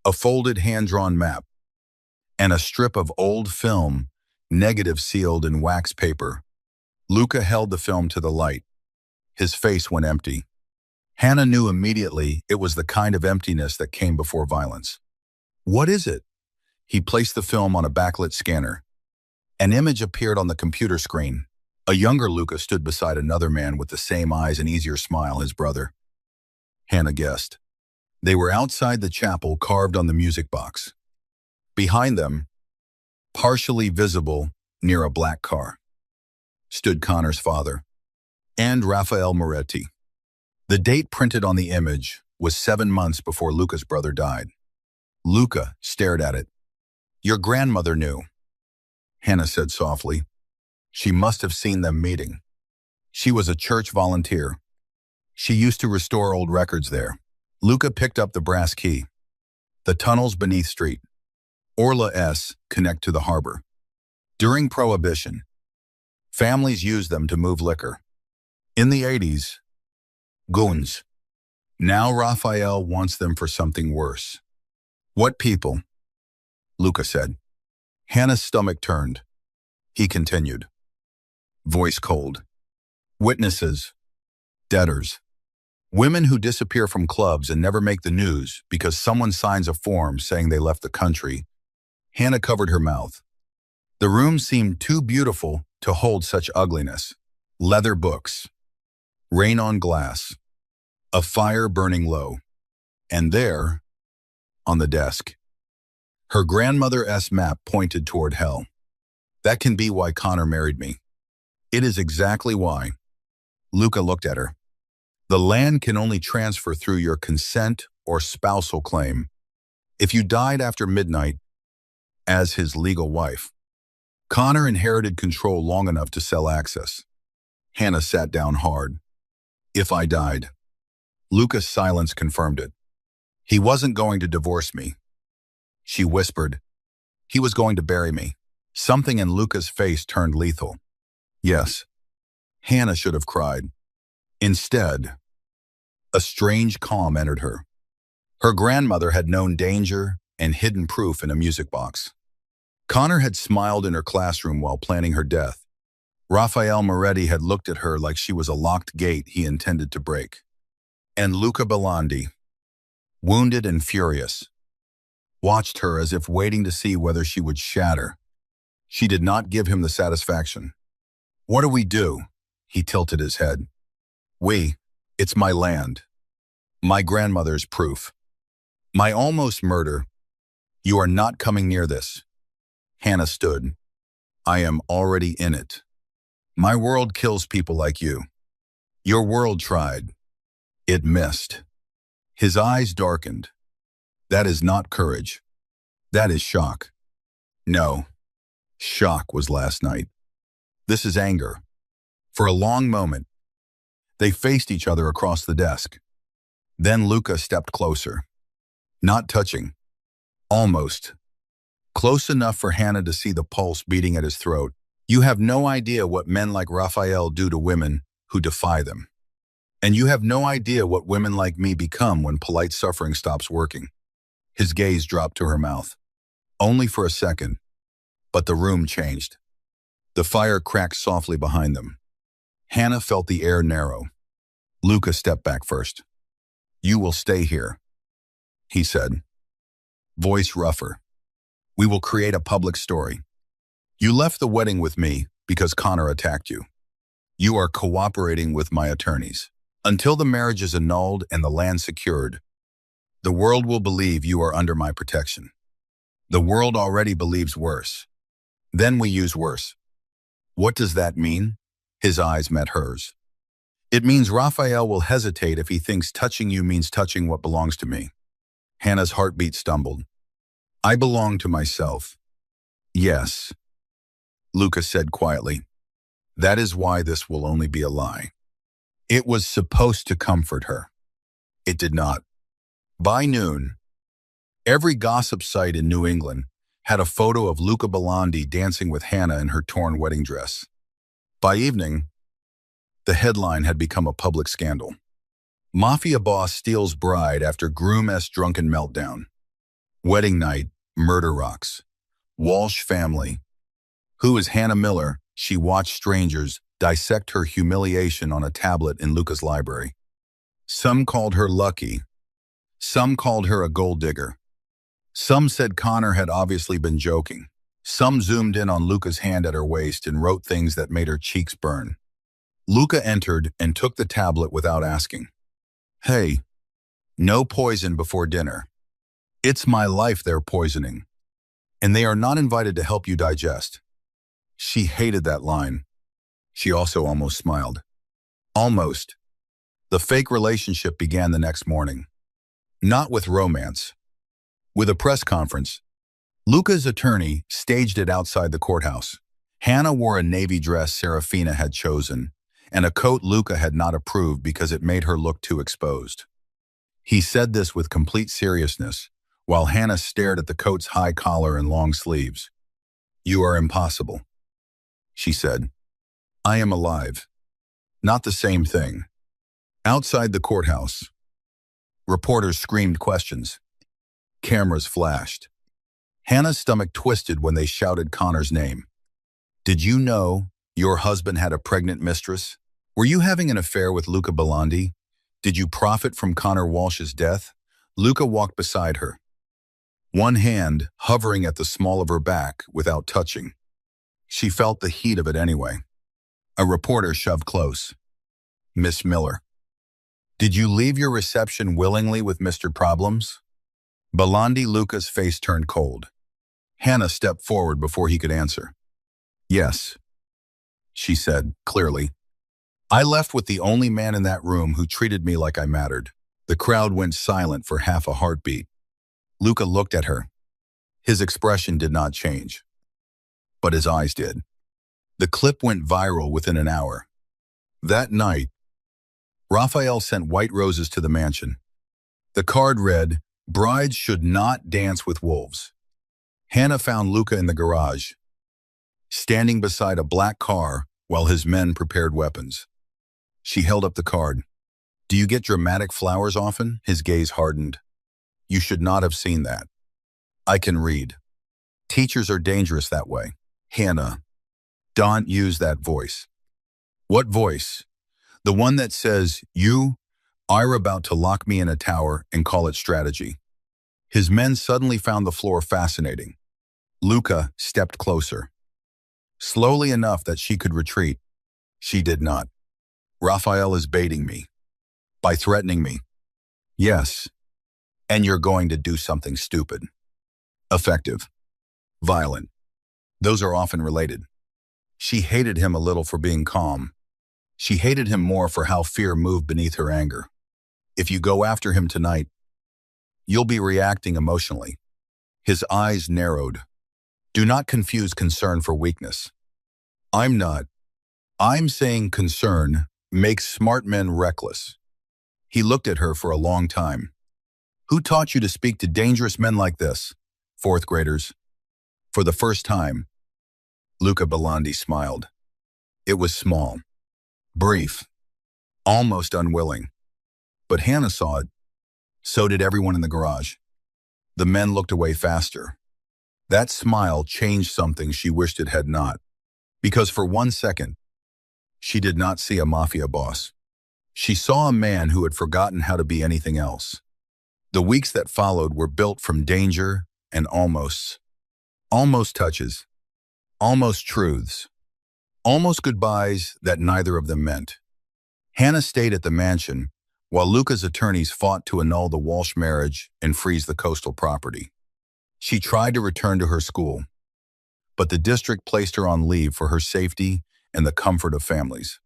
a folded hand-drawn map, and a strip of old film, negative sealed in wax paper. Luca held the film to the light. His face went empty. Hannah knew immediately it was the kind of emptiness that came before violence. What is it? He placed the film on a backlit scanner. An image appeared on the computer screen. A younger Luca stood beside another man with the same eyes and easier smile, his brother. Hannah guessed. They were outside the chapel carved on the music box. Behind them, partially visible near a black car, stood Connor's father and Raphael Moretti. The date printed on the image was 7 months before Luca's brother died. Luca stared at it. Your grandmother knew, Hannah said softly. She must have seen them meeting. She was a church volunteer. She used to restore old records there. Luca picked up the brass key. The tunnels beneath street. Orla S. connect to the harbor. During Prohibition, families used them to move liquor. In the 80s, goons. Now Raphael wants them for something worse. What people? Luca said. Hannah's stomach turned. He continued. Voice cold. Witnesses. Debtors. Women who disappear from clubs and never make the news because someone signs a form saying they left the country. Hannah covered her mouth. The room seemed too beautiful to hold such ugliness. Leather books. Rain on glass. A fire burning low. And there, on the desk, her grandmother's map pointed toward hell. That can be why Connor married me. It is exactly why. Luca looked at her. The land can only transfer through your consent or spousal claim. If you died after midnight, as his legal wife, Connor inherited control long enough to sell access. Hannah sat down hard. If I died. Luca's silence confirmed it. He wasn't going to divorce me. She whispered. He was going to bury me. Something in Luca's face turned lethal. Yes. Hannah should have cried. Instead, a strange calm entered her. Her grandmother had known danger and hidden proof in a music box. Connor had smiled in her classroom while planning her death. Raphael Moretti had looked at her like she was a locked gate he intended to break. And Luca Bellondi, wounded and furious, watched her as if waiting to see whether she would shatter. She did not give him the satisfaction. What do we do? He tilted his head. It's my land. My grandmother's proof. My almost murder. You are not coming near this. Hannah stood. I am already in it. My world kills people like you. Your world tried. It missed. His eyes darkened. That is not courage. That is shock. No. Shock was last night. This is anger. For a long moment, they faced each other across the desk. Then Luca stepped closer. Not touching. Almost. Close enough for Hannah to see the pulse beating at his throat. You have no idea what men like Raphael do to women who defy them. And you have no idea what women like me become when polite suffering stops working. His gaze dropped to her mouth. Only for a second. But the room changed. The fire cracked softly behind them. Hannah felt the air narrow. Luca stepped back first. "You will stay here," he said, voice rougher. "We will create a public story. You left the wedding with me because Connor attacked you. You are cooperating with my attorneys. Until the marriage is annulled and the land secured, the world will believe you are under my protection. The world already believes worse. Then we use worse." "What does that mean?" His eyes met hers. "It means Raphael will hesitate if he thinks touching you means touching what belongs to me." Hannah's heartbeat stumbled. "I belong to myself." "Yes," Luca said quietly. "That is why this will only be a lie." It was supposed to comfort her. It did not. By noon, every gossip site in New England had a photo of Luca Bellondi dancing with Hannah in her torn wedding dress. By evening, the headline had become a public scandal. Mafia Boss steals bride after Groom-esque drunken meltdown. Wedding night, murder rocks. Walsh family. Who is Hannah Miller? She watched strangers dissect her humiliation on a tablet in Luca's library. Some called her lucky. Some called her a gold digger. Some said Connor had obviously been joking. Some zoomed in on Luca's hand at her waist and wrote things that made her cheeks burn. Luca entered and took the tablet without asking. "Hey, no poison before dinner. It's my life they're poisoning. And they are not invited to help you digest." She hated that line. She also almost smiled. Almost. The fake relationship began the next morning. Not with romance. With a press conference. Luca's attorney staged it outside the courthouse. Hannah wore a navy dress Serafina had chosen, and a coat Luca had not approved because it made her look too exposed. He said this with complete seriousness, while Hannah stared at the coat's high collar and long sleeves. "You are impossible," she said. "I am alive." Not the same thing. Outside the courthouse, reporters screamed questions. Cameras flashed. Hannah's stomach twisted when they shouted Connor's name. "Did you know your husband had a pregnant mistress? Were you having an affair with Luca Bellondi? Did you profit from Connor Walsh's death?" Luca walked beside her, one hand hovering at the small of her back without touching. She felt the heat of it anyway. A reporter shoved close. "Miss Miller, did you leave your reception willingly with Mr. Problems?" Bellondi Luca's face turned cold. Hannah stepped forward before he could answer. "Yes," she said, clearly. "I left with the only man in that room who treated me like I mattered." The crowd went silent for half a heartbeat. Luca looked at her. His expression did not change, but his eyes did. The clip went viral within an hour. That night, Raphael sent white roses to the mansion. The card read, "Brides should not dance with wolves." Hannah found Luca in the garage, standing beside a black car while his men prepared weapons. She held up the card. "Do you get dramatic flowers often?" His gaze hardened. "You should not have seen that." "I can read. Teachers are dangerous that way." "Hannah, don't use that voice." "What voice?" "The one that says, you are about to lock me in a tower and call it strategy." His men suddenly found the floor fascinating. Luca stepped closer. Slowly enough that she could retreat. She did not. "Raphael is baiting me. By threatening me." "Yes. And you're going to do something stupid." "Effective. Violent. Those are often related." She hated him a little for being calm. She hated him more for how fear moved beneath her anger. "If you go after him tonight, you'll be reacting emotionally." His eyes narrowed. "Do not confuse concern for weakness." "I'm not. I'm saying concern makes smart men reckless." He looked at her for a long time. "Who taught you to speak to dangerous men like this?" "Fourth graders." For the first time, Luca Bellondi smiled. It was small, brief, almost unwilling. But Hannah saw it. So did everyone in the garage. The men looked away faster. That smile changed something she wished it had not. Because for 1 second, she did not see a mafia boss. She saw a man who had forgotten how to be anything else. The weeks that followed were built from danger and almost touches, almost truths, almost goodbyes that neither of them meant. Hannah stayed at the mansion while Luca's attorneys fought to annul the Walsh marriage and freeze the coastal property. She tried to return to her school, but the district placed her on leave for her safety and the comfort of families.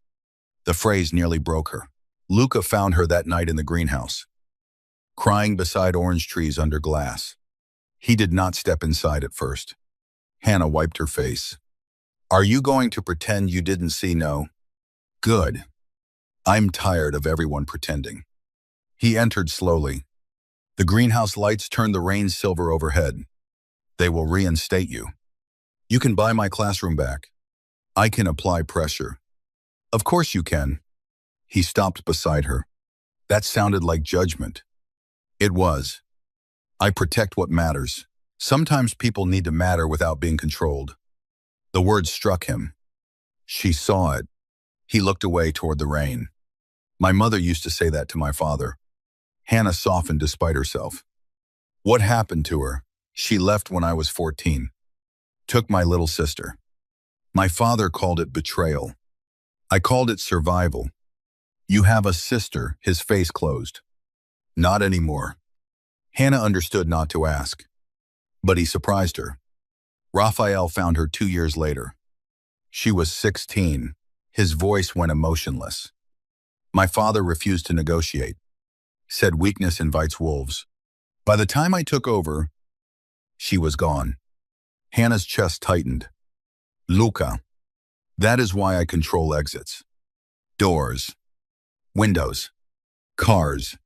The phrase nearly broke her. Luca found her that night in the greenhouse, crying beside orange trees under glass. He did not step inside at first. Hannah wiped her face. "Are you going to pretend you didn't see? No. Good. I'm tired of everyone pretending." He entered slowly. The greenhouse lights turned the rain silver overhead. "They will reinstate you. You can buy my classroom back. I can apply pressure." "Of course you can." He stopped beside her. That sounded like judgment. It was. "I protect what matters. Sometimes people need to matter without being controlled." The words struck him. She saw it. He looked away toward the rain. "My mother used to say that to my father." Hannah softened despite herself. "What happened to her? She left when I was 14. Took my little sister. My father called it betrayal. I called it survival." "You have a sister," his face closed. "Not anymore." Hannah understood not to ask. But he surprised her. Raphael found her 2 years later. She was 16. His voice went emotionless. "My father refused to negotiate. Said weakness invites wolves. By the time I took over, she was gone." Hannah's chest tightened. "Luca. That is why I control exits. Doors. Windows. Cars.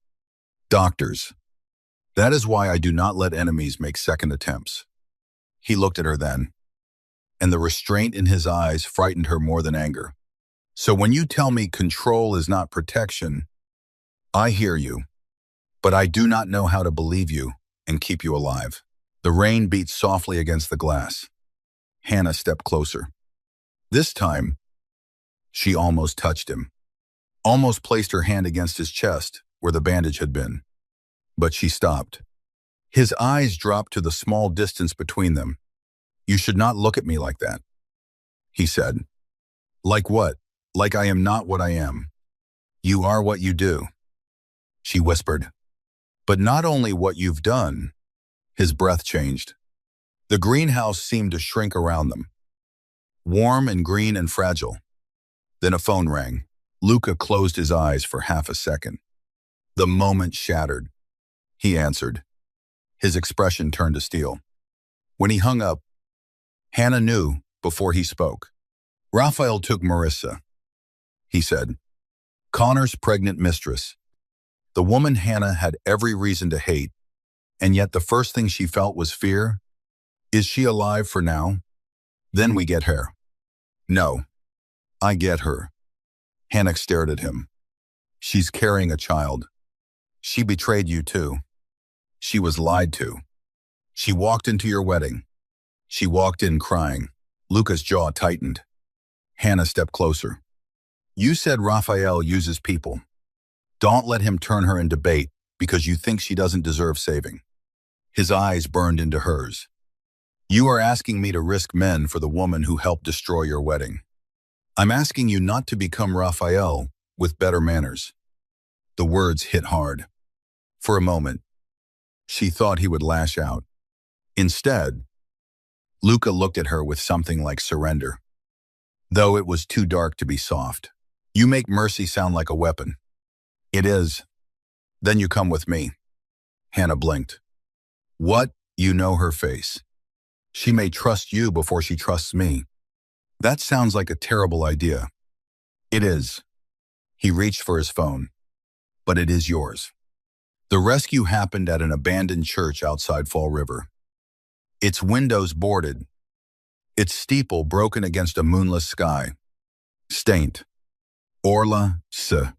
Doctors. That is why I do not let enemies make second attempts." He looked at her then, and the restraint in his eyes frightened her more than anger. "So when you tell me control is not protection, I hear you, but I do not know how to believe you and keep you alive." The rain beat softly against the glass. Hannah stepped closer. This time, she almost touched him, almost placed her hand against his chest where the bandage had been. But she stopped. His eyes dropped to the small distance between them. "You should not look at me like that," he said. "Like what? Like I am not what I am." "You are what you do," she whispered. "But not only what you've done." His breath changed. The greenhouse seemed to shrink around them, warm and green and fragile. Then a phone rang. Luca closed his eyes for half a second. The moment shattered. He answered. His expression turned to steel. When he hung up, Hannah knew before he spoke. "Raphael took Marissa," he said. "Connor's pregnant mistress. The woman Hannah had every reason to hate, and yet the first thing she felt was fear. Is she alive for now? Then we get her." "No, I get her." Hannah stared at him. "She's carrying a child. She betrayed you too. She was lied to. She walked into your wedding. She walked in crying." Luca's jaw tightened. Hannah stepped closer. "You said Raphael uses people. Don't let him turn her in debate because you think she doesn't deserve saving." His eyes burned into hers. "You are asking me to risk men for the woman who helped destroy your wedding. I'm asking you not to become Raphael with better manners." The words hit hard. For a moment, she thought he would lash out. Instead, Luca looked at her with something like surrender, though it was too dark to be soft. "You make mercy sound like a weapon." "It is." "Then you come with me." Hannah blinked. "What?" You know her face. "She may trust you before she trusts me." "That sounds like a terrible idea." "It is." He reached for his phone. "But it is yours." The rescue happened at an abandoned church outside Fall River. Its windows boarded, its steeple broken against a moonless sky. Stained. Orla, S.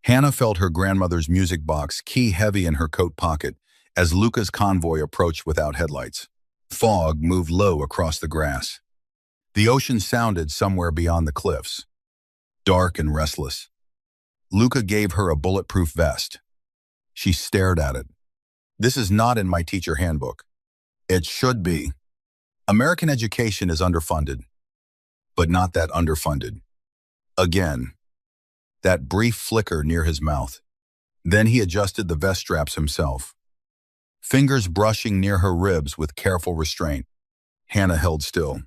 Hannah felt her grandmother's music box key heavy in her coat pocket as Luca's convoy approached without headlights. Fog moved low across the grass. The ocean sounded somewhere beyond the cliffs, dark and restless. Luca gave her a bulletproof vest. She stared at it. This is not in my teacher handbook. It should be. American education is underfunded, but not that underfunded. Again, that brief flicker near his mouth. Then he adjusted the vest straps himself, fingers brushing near her ribs with careful restraint. Hannah held still.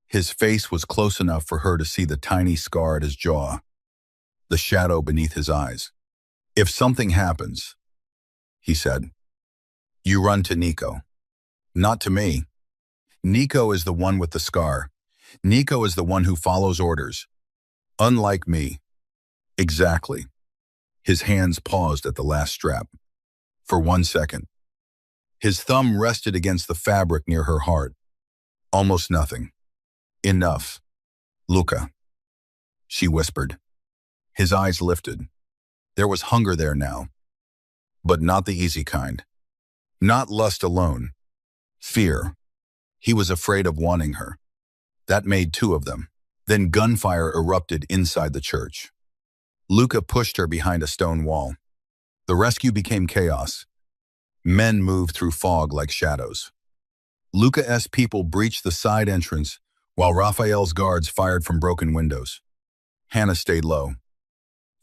His face was close enough for her to see the tiny scar at his jaw, the shadow beneath his eyes. If something happens, he said, you run to Nico. Not to me. Nico is the one with the scar. Nico is the one who follows orders. Unlike me. Exactly. His hands paused at the last strap. For 1 second. His thumb rested against the fabric near her heart. Almost nothing. Enough. Luca. She whispered. His eyes lifted. There was hunger there now. But not the easy kind. Not lust alone. Fear. He was afraid of wanting her. That made 2 of them. Then gunfire erupted inside the church. Luca pushed her behind a stone wall. The rescue became chaos. Men moved through fog like shadows. Luca's people breached the side entrance while Raphael's guards fired from broken windows. Hannah stayed low.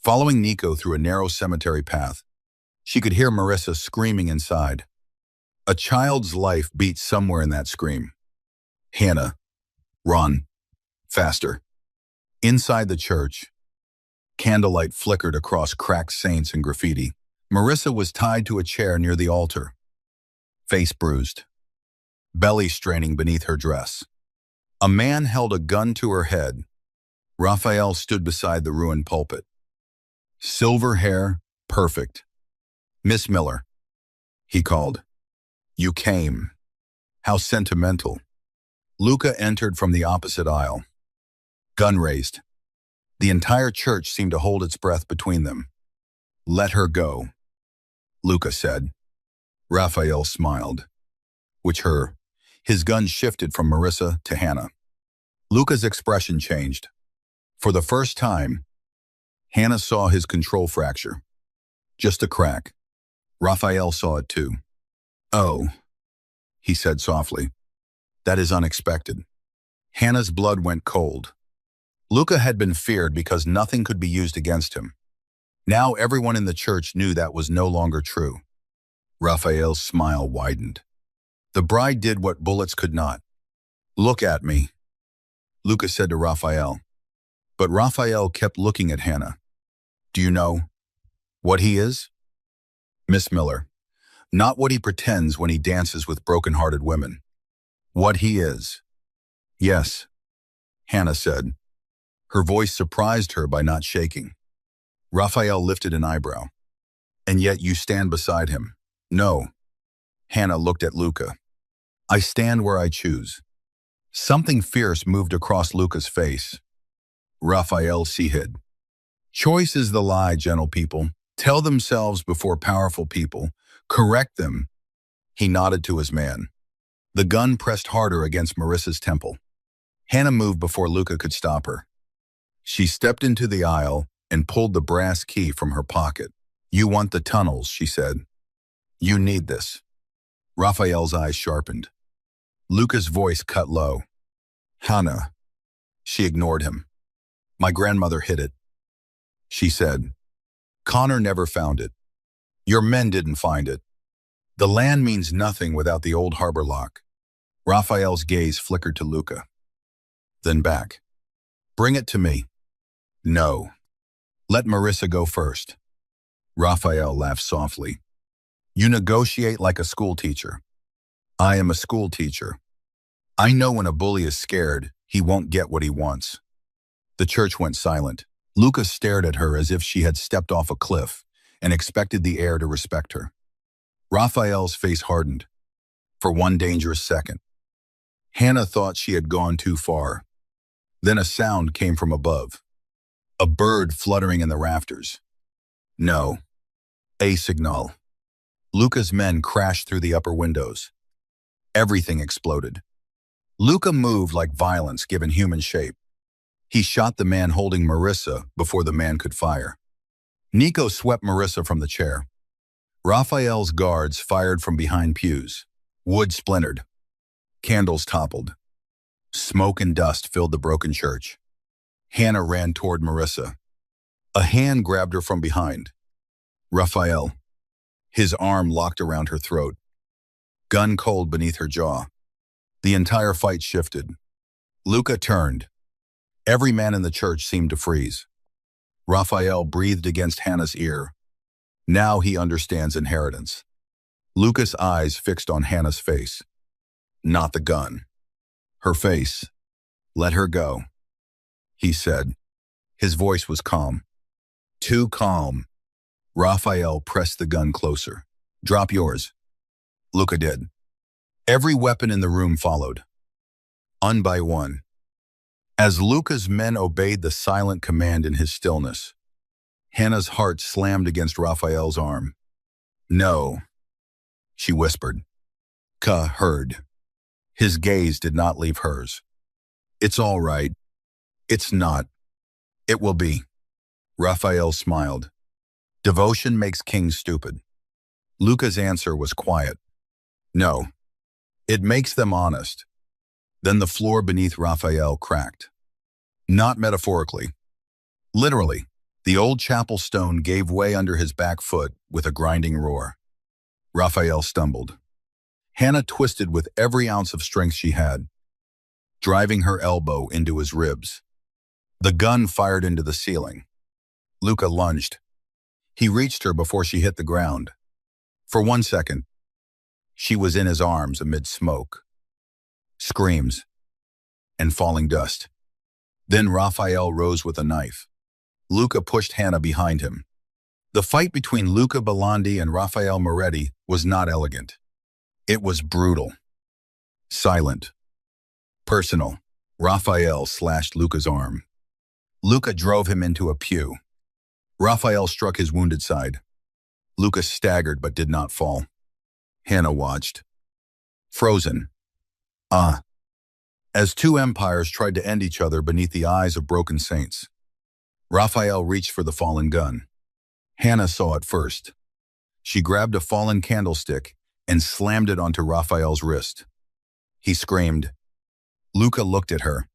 Following Nico through a narrow cemetery path, she could hear Marissa screaming inside. A child's life beat somewhere in that scream. Hannah, run. Faster. Inside the church, candlelight flickered across cracked saints and graffiti. Marissa was tied to a chair near the altar, face bruised, belly straining beneath her dress. A man held a gun to her head. Raphael stood beside the ruined pulpit. Silver hair, perfect. Miss Miller, he called. You came. How sentimental. Luca entered from the opposite aisle. Gun raised. The entire church seemed to hold its breath between them. Let her go, Luca said. Raphael smiled. His gun shifted from Marissa to Hannah. Luca's expression changed. For the first time, Hannah saw his control fracture. Just a crack. Raphael saw it too. Oh, he said softly. That is unexpected. Hannah's blood went cold. Luca had been feared because nothing could be used against him. Now everyone in the church knew that was no longer true. Raphael's smile widened. The bride did what bullets could not. Look at me, Luca said to Raphael. But Raphael kept looking at Hannah. Do you know what he is? Miss Miller, not what he pretends when he dances with broken-hearted women. What he is. Yes, Hannah said. Her voice surprised her by not shaking. Raphael lifted an eyebrow. And yet you stand beside him. No. Hannah looked at Luca. I stand where I choose. Something fierce moved across Luca's face. Raphael hid. Choice is the lie, gentle people. Tell themselves before powerful people. Correct them. He nodded to his man. The gun pressed harder against Marissa's temple. Hannah moved before Luca could stop her. She stepped into the aisle and pulled the brass key from her pocket. You want the tunnels, she said. You need this. Raphael's eyes sharpened. Luca's voice cut low. Hannah. She ignored him. My grandmother hid it. She said. Connor never found it. Your men didn't find it. The land means nothing without the old harbor lock. Raphael's gaze flickered to Luca. Then back. Bring it to me. No. Let Marissa go first. Raphael laughed softly. You negotiate like a schoolteacher. I am a schoolteacher. I know when a bully is scared, he won't get what he wants. The church went silent. Luca stared at her as if she had stepped off a cliff and expected the air to respect her. Raphael's face hardened. For one dangerous second. Hannah thought she had gone too far. Then a sound came from above. A bird fluttering in the rafters. No. A signal. Luca's men crashed through the upper windows. Everything exploded. Luca moved like violence given human shape. He shot the man holding Marissa before the man could fire. Nico swept Marissa from the chair. Raphael's guards fired from behind pews. Wood splintered. Candles toppled. Smoke and dust filled the broken church. Hannah ran toward Marissa. A hand grabbed her from behind. Raphael. His arm locked around her throat. Gun cold beneath her jaw. The entire fight shifted. Luca turned. Every man in the church seemed to freeze. Raphael breathed against Hannah's ear. Now he understands inheritance. Luca's eyes fixed on Hannah's face. Not the gun. Her face. Let her go, he said. His voice was calm. Too calm. Raphael pressed the gun closer. Drop yours. Luca did. Every weapon in the room followed. One by one. As Luca's men obeyed the silent command in his stillness, Hannah's heart slammed against Raphael's arm. No, she whispered. Ka heard. His gaze did not leave hers. It's all right. It's not. It will be. Raphael smiled. Devotion makes kings stupid. Luca's answer was quiet. No. It makes them honest. Then the floor beneath Raphael cracked. Not metaphorically. Literally, the old chapel stone gave way under his back foot with a grinding roar. Raphael stumbled. Hannah twisted with every ounce of strength she had, driving her elbow into his ribs. The gun fired into the ceiling. Luca lunged. He reached her before she hit the ground. For 1 second, she was in his arms amid smoke, screams, and falling dust. Then Raphael rose with a knife. Luca pushed Hannah behind him. The fight between Luca Belandi and Raphael Moretti was not elegant. It was brutal, silent, personal. Raphael slashed Luca's arm. Luca drove him into a pew. Raphael struck his wounded side. Luca staggered but did not fall. Hannah watched, frozen. As two empires tried to end each other beneath the eyes of broken saints. Raphael reached for the fallen gun. Hannah saw it first. She grabbed a fallen candlestick and slammed it onto Raphael's wrist. He screamed. Luca looked at her.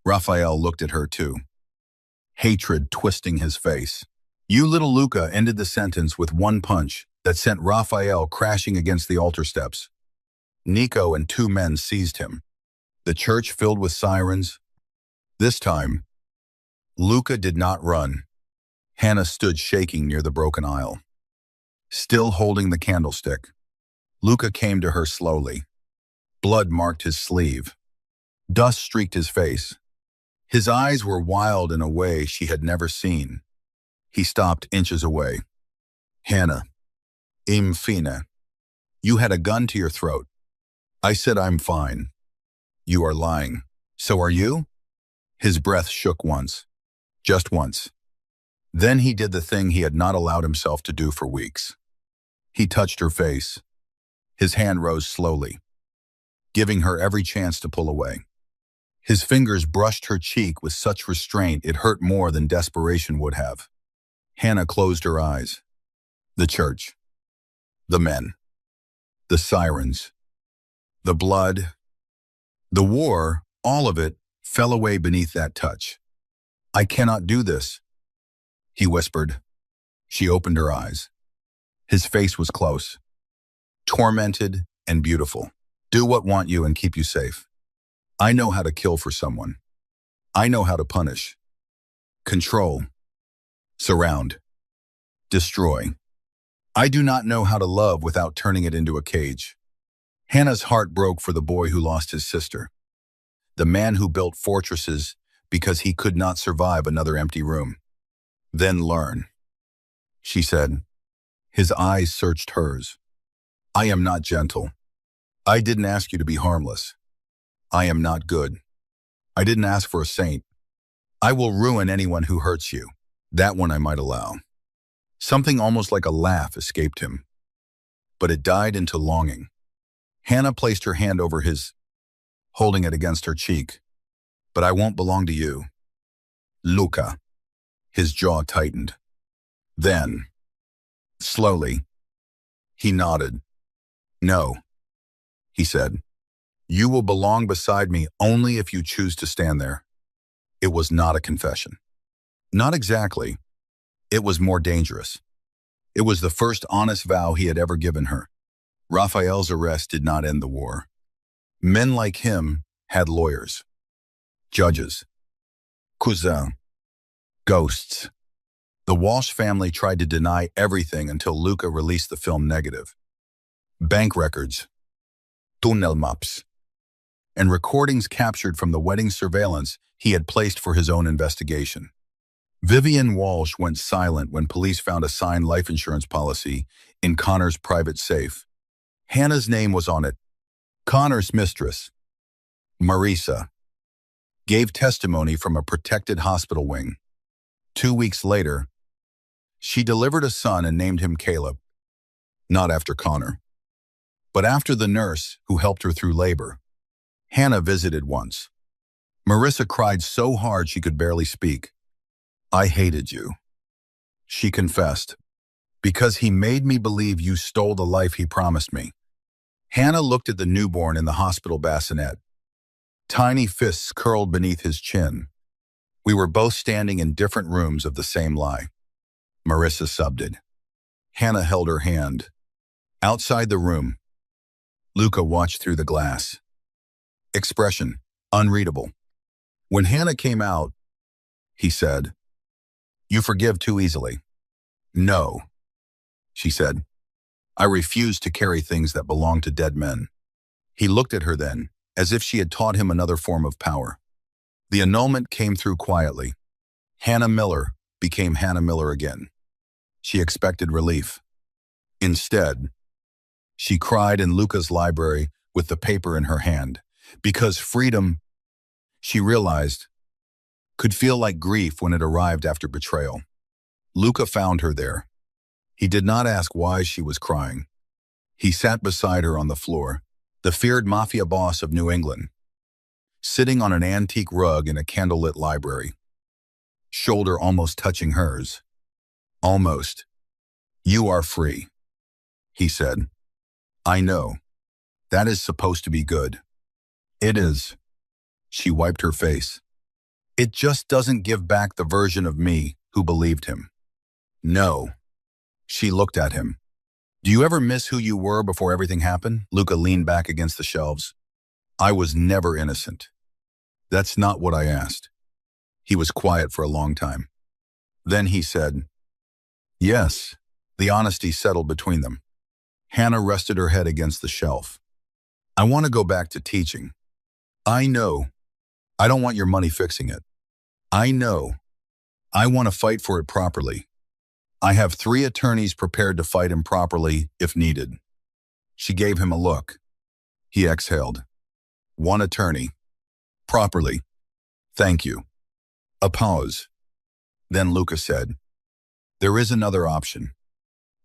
Raphael looked at her too. Hatred twisting his face. You little Luca ended the sentence with one punch that sent Raphael crashing against the altar steps. Nico and two men seized him. The church filled with sirens. This time, Luca did not run. Hannah stood shaking near the broken aisle, still holding the candlestick. Luca came to her slowly. Blood marked his sleeve. Dust streaked his face. His eyes were wild in a way she had never seen. He stopped inches away. Hannah, fine. You had a gun to your throat. I said I'm fine. You are lying. So are you? His breath shook once. Just once. Then he did the thing he had not allowed himself to do for weeks. He touched her face. His hand rose slowly, giving her every chance to pull away. His fingers brushed her cheek with such restraint it hurt more than desperation would have. Hannah closed her eyes. The church. The men. The sirens. The blood. The war, all of it, fell away beneath that touch. I cannot do this, he whispered. She opened her eyes. His face was close, tormented and beautiful. Do what want you and keep you safe. I know how to kill for someone. I know how to punish, control, surround, destroy. I do not know how to love without turning it into a cage. Hannah's heart broke for the boy who lost his sister, the man who built fortresses because he could not survive another empty room. Then learn, she said. His eyes searched hers. I am not gentle. I didn't ask you to be harmless. I am not good. I didn't ask for a saint. I will ruin anyone who hurts you. That one I might allow. Something almost like a laugh escaped him, but it died into longing. Hannah placed her hand over his. holding it against her cheek. But I won't belong to you. Luca. His jaw tightened. Then, slowly, he nodded. No, he said. You will belong beside me only if you choose to stand there. It was not a confession. Not exactly. It was more dangerous. It was the first honest vow he had ever given her. Raphael's arrest did not end the war. Men like him had lawyers, judges, cousins, ghosts. The Walsh family tried to deny everything until Luca released the film negative. Bank records, tunnel maps, and recordings captured from the wedding surveillance he had placed for his own investigation. Vivian Walsh went silent when police found a signed life insurance policy in Connor's private safe. Hannah's name was on it. Connor's mistress, Marisa, gave testimony from a protected hospital wing. 2 weeks later, she delivered a son and named him Caleb, not after Connor, but after the nurse who helped her through labor. Hannah visited once. Marissa cried so hard she could barely speak. I hated you, she confessed, because he made me believe you stole the life he promised me. Hannah looked at the newborn in the hospital bassinet. Tiny fists curled beneath his chin. We were both standing in different rooms of the same lie. Marissa subbed. Hannah held her hand. Outside the room, Luca watched through the glass. Expression, unreadable. When Hannah came out, he said, You forgive too easily. No, she said. I refuse to carry things that belong to dead men. He looked at her then, as if she had taught him another form of power. The annulment came through quietly. Hannah Miller became Hannah Miller again. She expected relief. Instead, she cried in Luca's library with the paper in her hand, because freedom, she realized, could feel like grief when it arrived after betrayal. Luca found her there. He did not ask why she was crying. He sat beside her on the floor, the feared Mafia Boss of New England, sitting on an antique rug in a candlelit library, shoulder almost touching hers. Almost. You are free, he said. I know. That is supposed to be good. It is. She wiped her face. It just doesn't give back the version of me who believed him. No. She looked at him. Do you ever miss who you were before everything happened? Luca leaned back against the shelves. I was never innocent. That's not what I asked. He was quiet for a long time. Then he said, Yes. The honesty settled between them. Hannah rested her head against the shelf. I want to go back to teaching. I know. I don't want your money fixing it. I know. I want to fight for it properly. I have 3 attorneys prepared to fight him properly if needed. She gave him a look. He exhaled. 1 attorney. Properly. Thank you. A pause. Then Luca said, There is another option.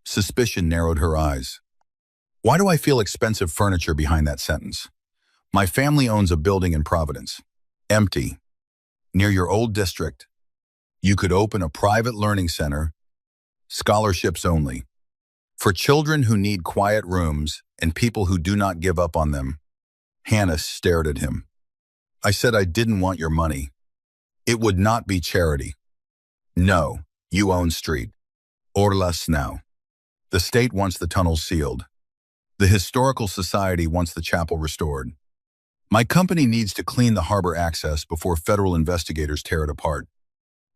Suspicion narrowed her eyes. Why do I feel expensive furniture behind that sentence? My family owns a building in Providence. Empty. Near your old district. You could open a private learning center, scholarships only, for children who need quiet rooms and people who do not give up on them. Hannah stared at him. I said I didn't want your money. It would not be charity. No, you own street. Or less now. The state wants the tunnels sealed. The Historical Society wants the chapel restored. My company needs to clean the harbor access before federal investigators tear it apart.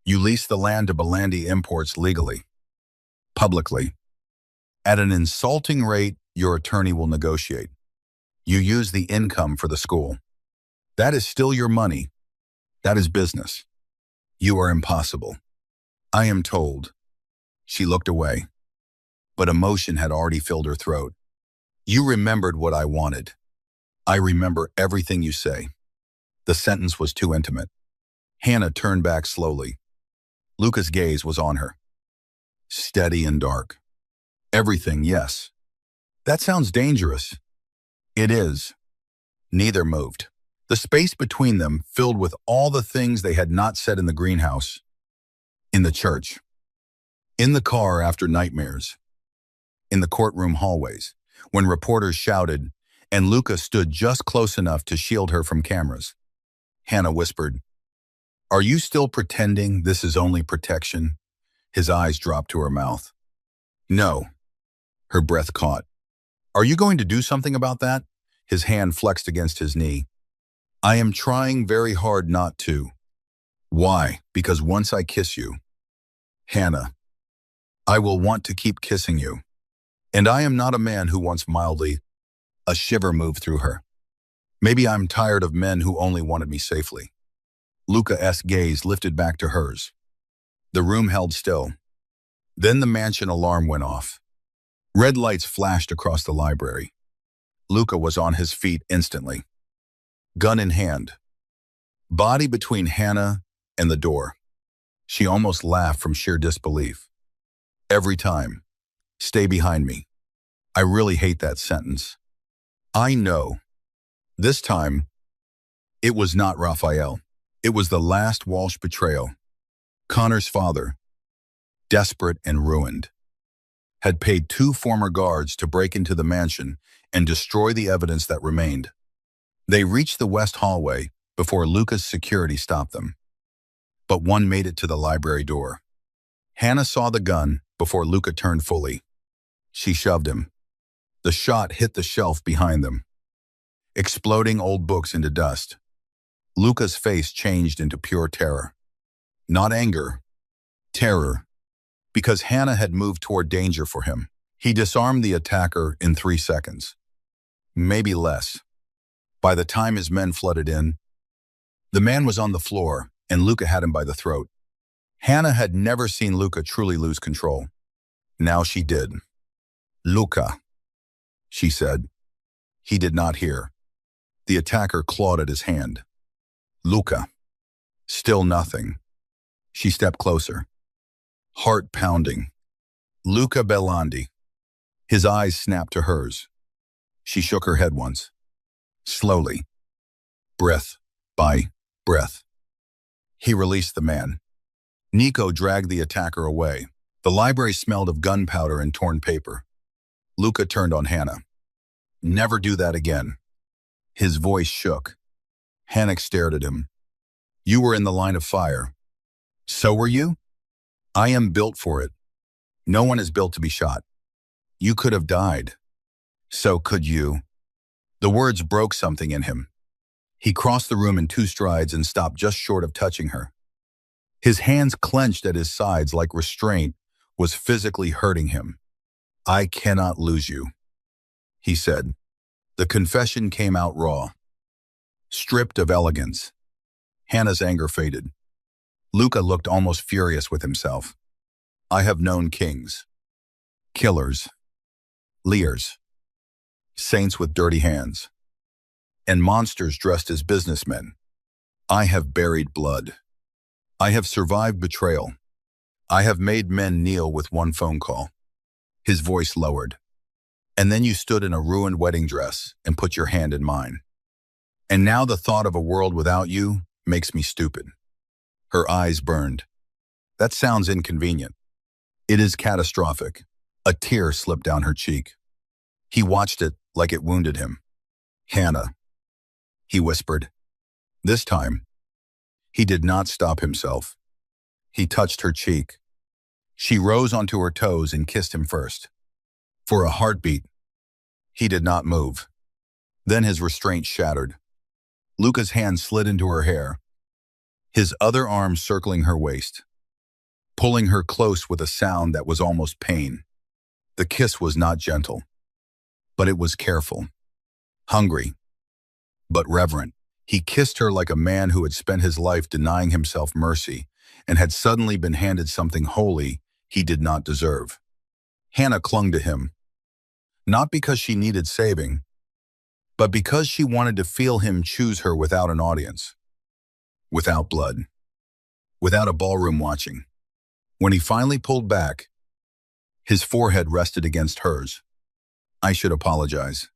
You lease the land to Belandi Imports legally. Publicly. At an insulting rate, your attorney will negotiate. You use the income for the school. That is still your money. That is business. You are impossible. I am told. She looked away, but emotion had already filled her throat. You remembered what I wanted. I remember everything you say. The sentence was too intimate. Hannah turned back slowly. Luca's gaze was on her. Steady and dark. Everything, yes. That sounds dangerous. It is. Neither moved. The space between them filled with all the things they had not said in the greenhouse, in the church, in the car after nightmares, in the courtroom hallways, when reporters shouted, and Luca stood just close enough to shield her from cameras. Hannah whispered, "Are you still pretending this is only protection?" His eyes dropped to her mouth. "No." Her breath caught. "Are you going to do something about that?" His hand flexed against his knee. "I am trying very hard not to." "Why?" "Because once I kiss you, Hannah, I will want to keep kissing you. And I am not a man who wants mildly." A shiver moved through her. "Maybe I'm tired of men who only wanted me safely." Luca's gaze lifted back to hers. The room held still. Then the mansion alarm went off. Red lights flashed across the library. Luca was on his feet instantly, gun in hand, body between Hannah and the door. She almost laughed from sheer disbelief. Every time, "Stay behind me." I really hate that sentence. I know. This time, it was not Raphael. It was the last Walsh betrayal. Connor's father, desperate and ruined, had paid 2 former guards to break into the mansion and destroy the evidence that remained. They reached the west hallway before Luca's security stopped them. But one made it to the library door. Hannah saw the gun before Luca turned fully. She shoved him. The shot hit the shelf behind them, exploding old books into dust. Luca's face changed into pure terror. Not anger, terror, because Hannah had moved toward danger for him. He disarmed the attacker in 3 seconds. Maybe less. By the time his men flooded in, the man was on the floor and Luca had him by the throat. Hannah had never seen Luca truly lose control. Now she did. "Luca," she said. He did not hear. The attacker clawed at his hand. "Luca." Still nothing. She stepped closer. Heart pounding. "Luca Bellandi." His eyes snapped to hers. She shook her head once. Slowly. Breath by breath. He released the man. Nico dragged the attacker away. The library smelled of gunpowder and torn paper. Luca turned on Hannah. "Never do that again." His voice shook. Hannah stared at him. "You were in the line of fire." "So were you?" "I am built for it. No one is built to be shot." "You could have died." "So could you." The words broke something in him. He crossed the room in 2 strides and stopped just short of touching her. His hands clenched at his sides like restraint was physically hurting him. "I cannot lose you," he said. The confession came out raw, stripped of elegance. Hannah's anger faded. Luca looked almost furious with himself. "I have known kings, killers, leers, saints with dirty hands, and monsters dressed as businessmen. I have buried blood. I have survived betrayal. I have made men kneel with 1 phone call." His voice lowered. "And then you stood in a ruined wedding dress and put your hand in mine. And now the thought of a world without you makes me stupid." Her eyes burned. "That sounds inconvenient." "It is catastrophic." A tear slipped down her cheek. He watched it like it wounded him. "Hannah," he whispered. This time, he did not stop himself. He touched her cheek. She rose onto her toes and kissed him first. For a heartbeat, he did not move. Then his restraint shattered. Luca's hand slid into her hair, his other arm circling her waist, pulling her close with a sound that was almost pain. The kiss was not gentle, but it was careful, hungry, but reverent. He kissed her like a man who had spent his life denying himself mercy and had suddenly been handed something holy he did not deserve. Hannah clung to him, not because she needed saving, but because she wanted to feel him choose her without an audience, without blood, without a ballroom watching. When he finally pulled back, his forehead rested against hers. "I should apologize,"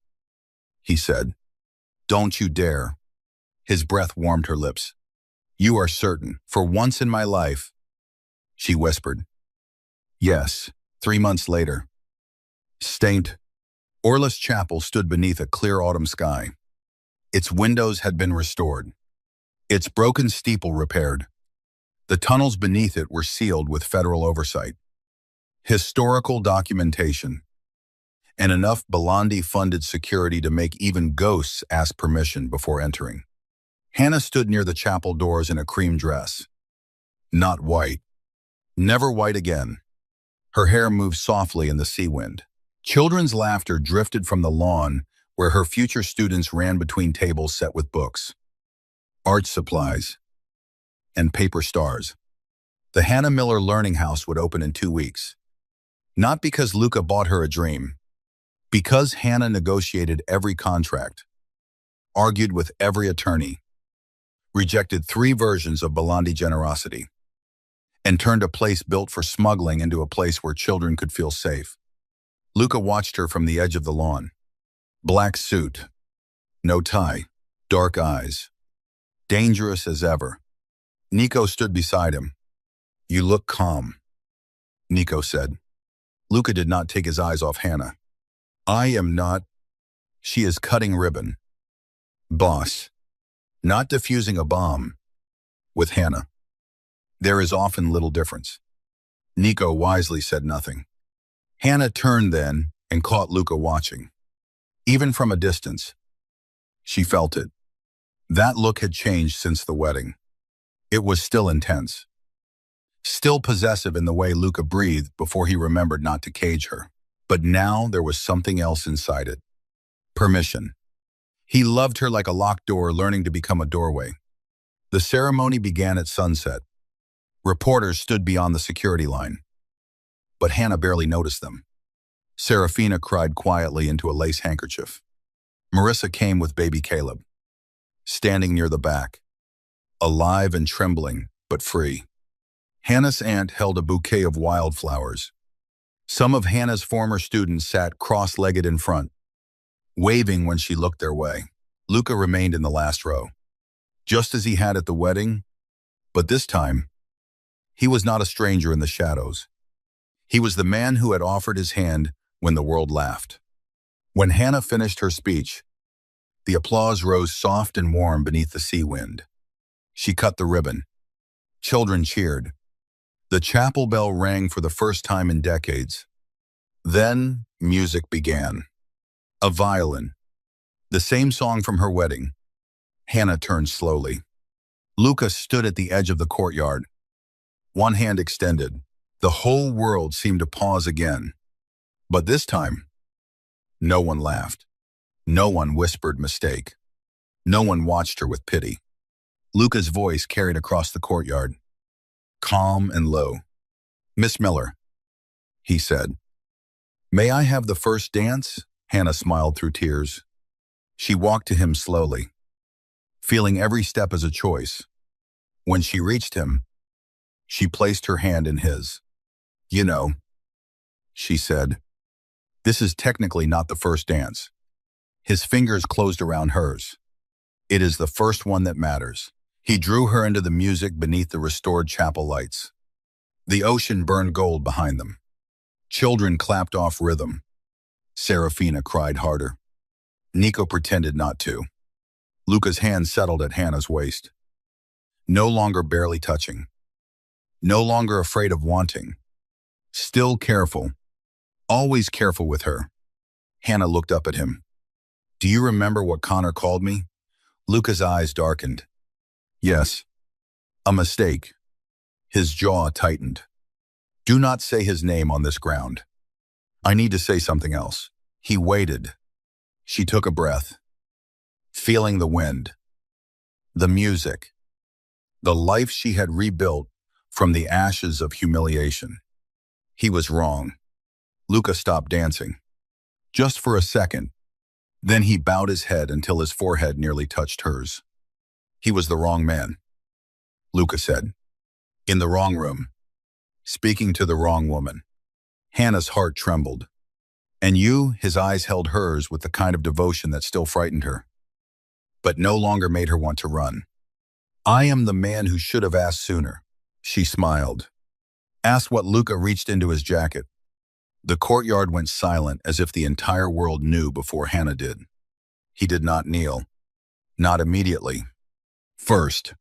he said. "Don't you dare." His breath warmed her lips. "You are certain, for once in my life," she whispered. "Yes." 3 months later. Stained, Orless Chapel stood beneath a clear autumn sky. Its windows had been restored, its broken steeple repaired. The tunnels beneath it were sealed with federal oversight, historical documentation, and enough Belandi-funded security to make even ghosts ask permission before entering. Hannah stood near the chapel doors in a cream dress. Not white. Never white again. Her hair moved softly in the sea wind. Children's laughter drifted from the lawn where her future students ran between tables set with books, art supplies, and paper stars. The Hannah Miller Learning House would open in 2 weeks. Not because Luca bought her a dream, because Hannah negotiated every contract, argued with every attorney, rejected 3 versions of Belandi generosity, and turned a place built for smuggling into a place where children could feel safe. Luca watched her from the edge of the lawn. Black suit, no tie, dark eyes, dangerous as ever. Nico stood beside him. "You look calm," Nico said. Luca did not take his eyes off Hannah. "I am not. She is cutting ribbon. Boss. Not defusing a bomb. With Hannah. There is often little difference." Nico wisely said nothing. Hannah turned then and caught Luca watching. Even from a distance, she felt it. That look had changed since the wedding. It was still intense. Still possessive in the way Luca breathed before he remembered not to cage her. But now there was something else inside it. Permission. He loved her like a locked door learning to become a doorway. The ceremony began at sunset. Reporters stood beyond the security line. But Hannah barely noticed them. Serafina cried quietly into a lace handkerchief. Marissa came with baby Caleb, standing near the back, alive and trembling, but free. Hannah's aunt held a bouquet of wildflowers. Some of Hannah's former students sat cross-legged in front, waving when she looked their way. Luca remained in the last row, just as he had at the wedding, but this time, he was not a stranger in the shadows. He was the man who had offered his hand when the world laughed. When Hannah finished her speech, the applause rose soft and warm beneath the sea wind. She cut the ribbon. Children cheered. The chapel bell rang for the first time in decades. Then music began. A violin. The same song from her wedding. Hannah turned slowly. Luca stood at the edge of the courtyard, one hand extended. The whole world seemed to pause again. But this time, no one laughed. No one whispered mistake. No one watched her with pity. Luca's voice carried across the courtyard, calm and low. "Miss Miller," he said. "May I have the first dance?" Hannah smiled through tears. She walked to him slowly, feeling every step as a choice. When she reached him, she placed her hand in his. "You know," she said, "this is technically not the first dance." His fingers closed around hers. "It is the first one that matters." He drew her into the music beneath the restored chapel lights. The ocean burned gold behind them. Children clapped off rhythm. Serafina cried harder. Nico pretended not to. Luca's hand settled at Hannah's waist. No longer barely touching. No longer afraid of wanting. Still careful. Always careful with her. Hannah looked up at him. "Do you remember what Connor called me?" Luca's eyes darkened. "Yes. A mistake." His jaw tightened. "Do not say his name on this ground. I need to say something else." He waited. She took a breath, feeling the wind, the music, the life she had rebuilt from the ashes of humiliation. He was wrong. Luca stopped dancing. Just for a second. Then he bowed his head until his forehead nearly touched hers. He was the wrong man, Luca said. In the wrong room. Speaking to the wrong woman. Hannah's heart trembled. "And you?" His eyes held hers with the kind of devotion that still frightened her. but no longer made her want to run. I am the man who should have asked sooner. She smiled. Asked what Luca reached into his jacket. The courtyard went silent as if the entire world knew before Hannah did. He did not kneel. Not immediately. First,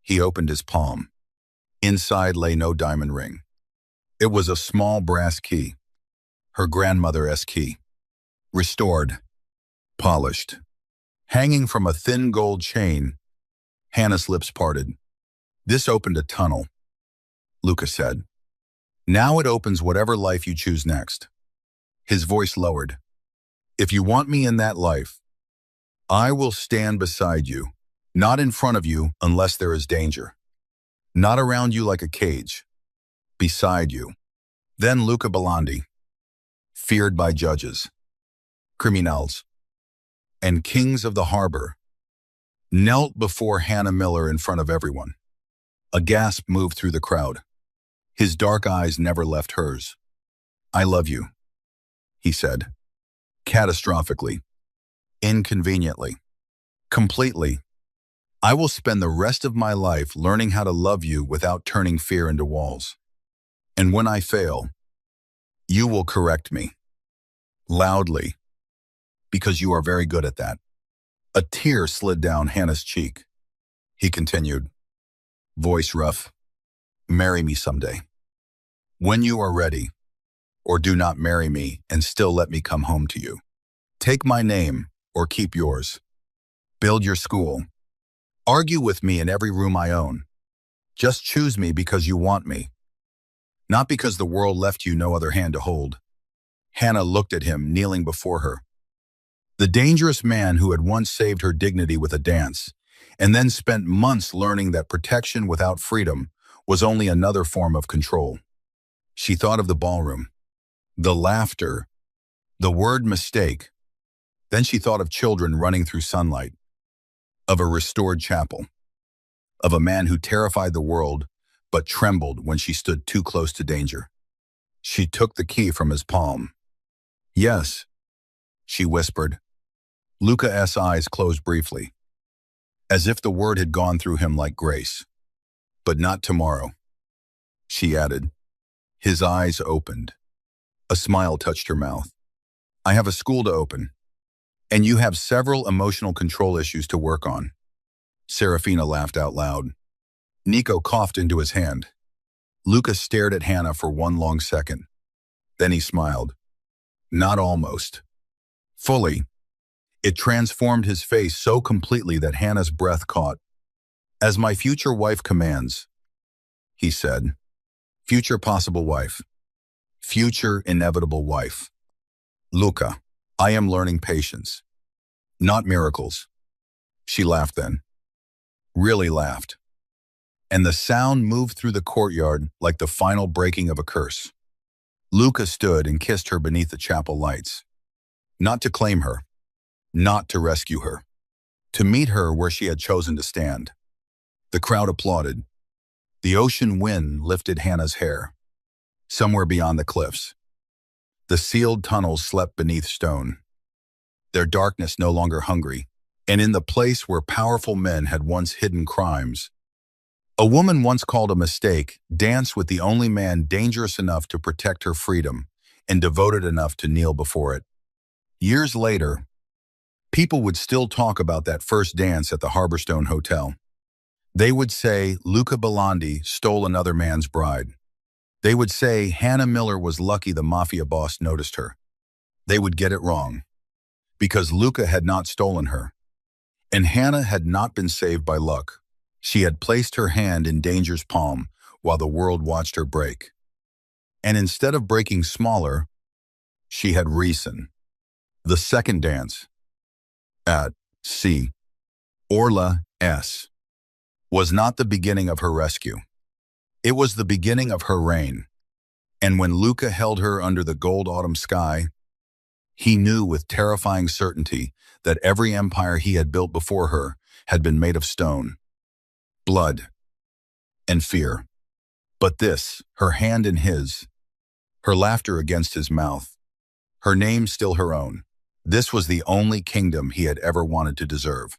he opened his palm. Inside lay no diamond ring. It was a small brass key. Her grandmother's key. Restored. Polished. Hanging from a thin gold chain, Hannah's lips parted. This opened a tunnel, Luca said. Now it opens whatever life you choose next. His voice lowered. If you want me in that life, I will stand beside you, not in front of you unless there is danger. Not around you like a cage. Beside you. Then Luca Belandi, feared by judges, criminals, and kings of the harbor, knelt before Hannah Miller in front of everyone. A gasp moved through the crowd. His dark eyes never left hers. I love you, he said, catastrophically, inconveniently, completely. I will spend the rest of my life learning how to love you without turning fear into walls. And when I fail, you will correct me. Loudly. Because you are very good at that. A tear slid down Hannah's cheek. He continued, voice rough, marry me someday. When you are ready, or do not marry me and still let me come home to you. Take my name or keep yours. Build your school. Argue with me in every room I own. Just choose me because you want me. Not because the world left you no other hand to hold. Hannah looked at him, kneeling before her. The dangerous man who had once saved her dignity with a dance, and then spent months learning that protection without freedom was only another form of control. She thought of the ballroom, the laughter, the word mistake. Then she thought of children running through sunlight, of a restored chapel, of a man who terrified the world but trembled when she stood too close to danger. She took the key from his palm. Yes, she whispered. Luca's eyes closed briefly, as if the word had gone through him like grace. But not tomorrow, she added. His eyes opened. A smile touched her mouth. I have a school to open, and you have several emotional control issues to work on. Serafina laughed out loud. Nico coughed into his hand. Luca stared at Hannah for one long second. Then he smiled. Not almost. Fully. It transformed his face so completely that Hannah's breath caught. As my future wife commands, he said. Future possible wife. Future inevitable wife. Luca, I am learning patience. Not miracles. She laughed then. Really laughed. And the sound moved through the courtyard like the final breaking of a curse. Luca stood and kissed her beneath the chapel lights. Not to claim her. Not to rescue her. To meet her where she had chosen to stand. The crowd applauded. The ocean wind lifted Hannah's hair. Somewhere beyond the cliffs, the sealed tunnels slept beneath stone, their darkness no longer hungry, and in the place where powerful men had once hidden crimes. A woman once called a mistake danced with the only man dangerous enough to protect her freedom and devoted enough to kneel before it. Years later, people would still talk about that first dance at the Harborstone Hotel. They would say Luca Belandi stole another man's bride. They would say Hannah Miller was lucky the Mafia Boss noticed her. They would get it wrong, because Luca had not stolen her, and Hannah had not been saved by luck. She had placed her hand in danger's palm while the world watched her break. And instead of breaking smaller, she had reason. The second dance, at C. Orla S., was not the beginning of her rescue. It was the beginning of her reign. And when Luca held her under the gold autumn sky, he knew with terrifying certainty that every empire he had built before her had been made of stone, blood, and fear. But this, her hand in his, her laughter against his mouth, her name still her own, this was the only kingdom he had ever wanted to deserve.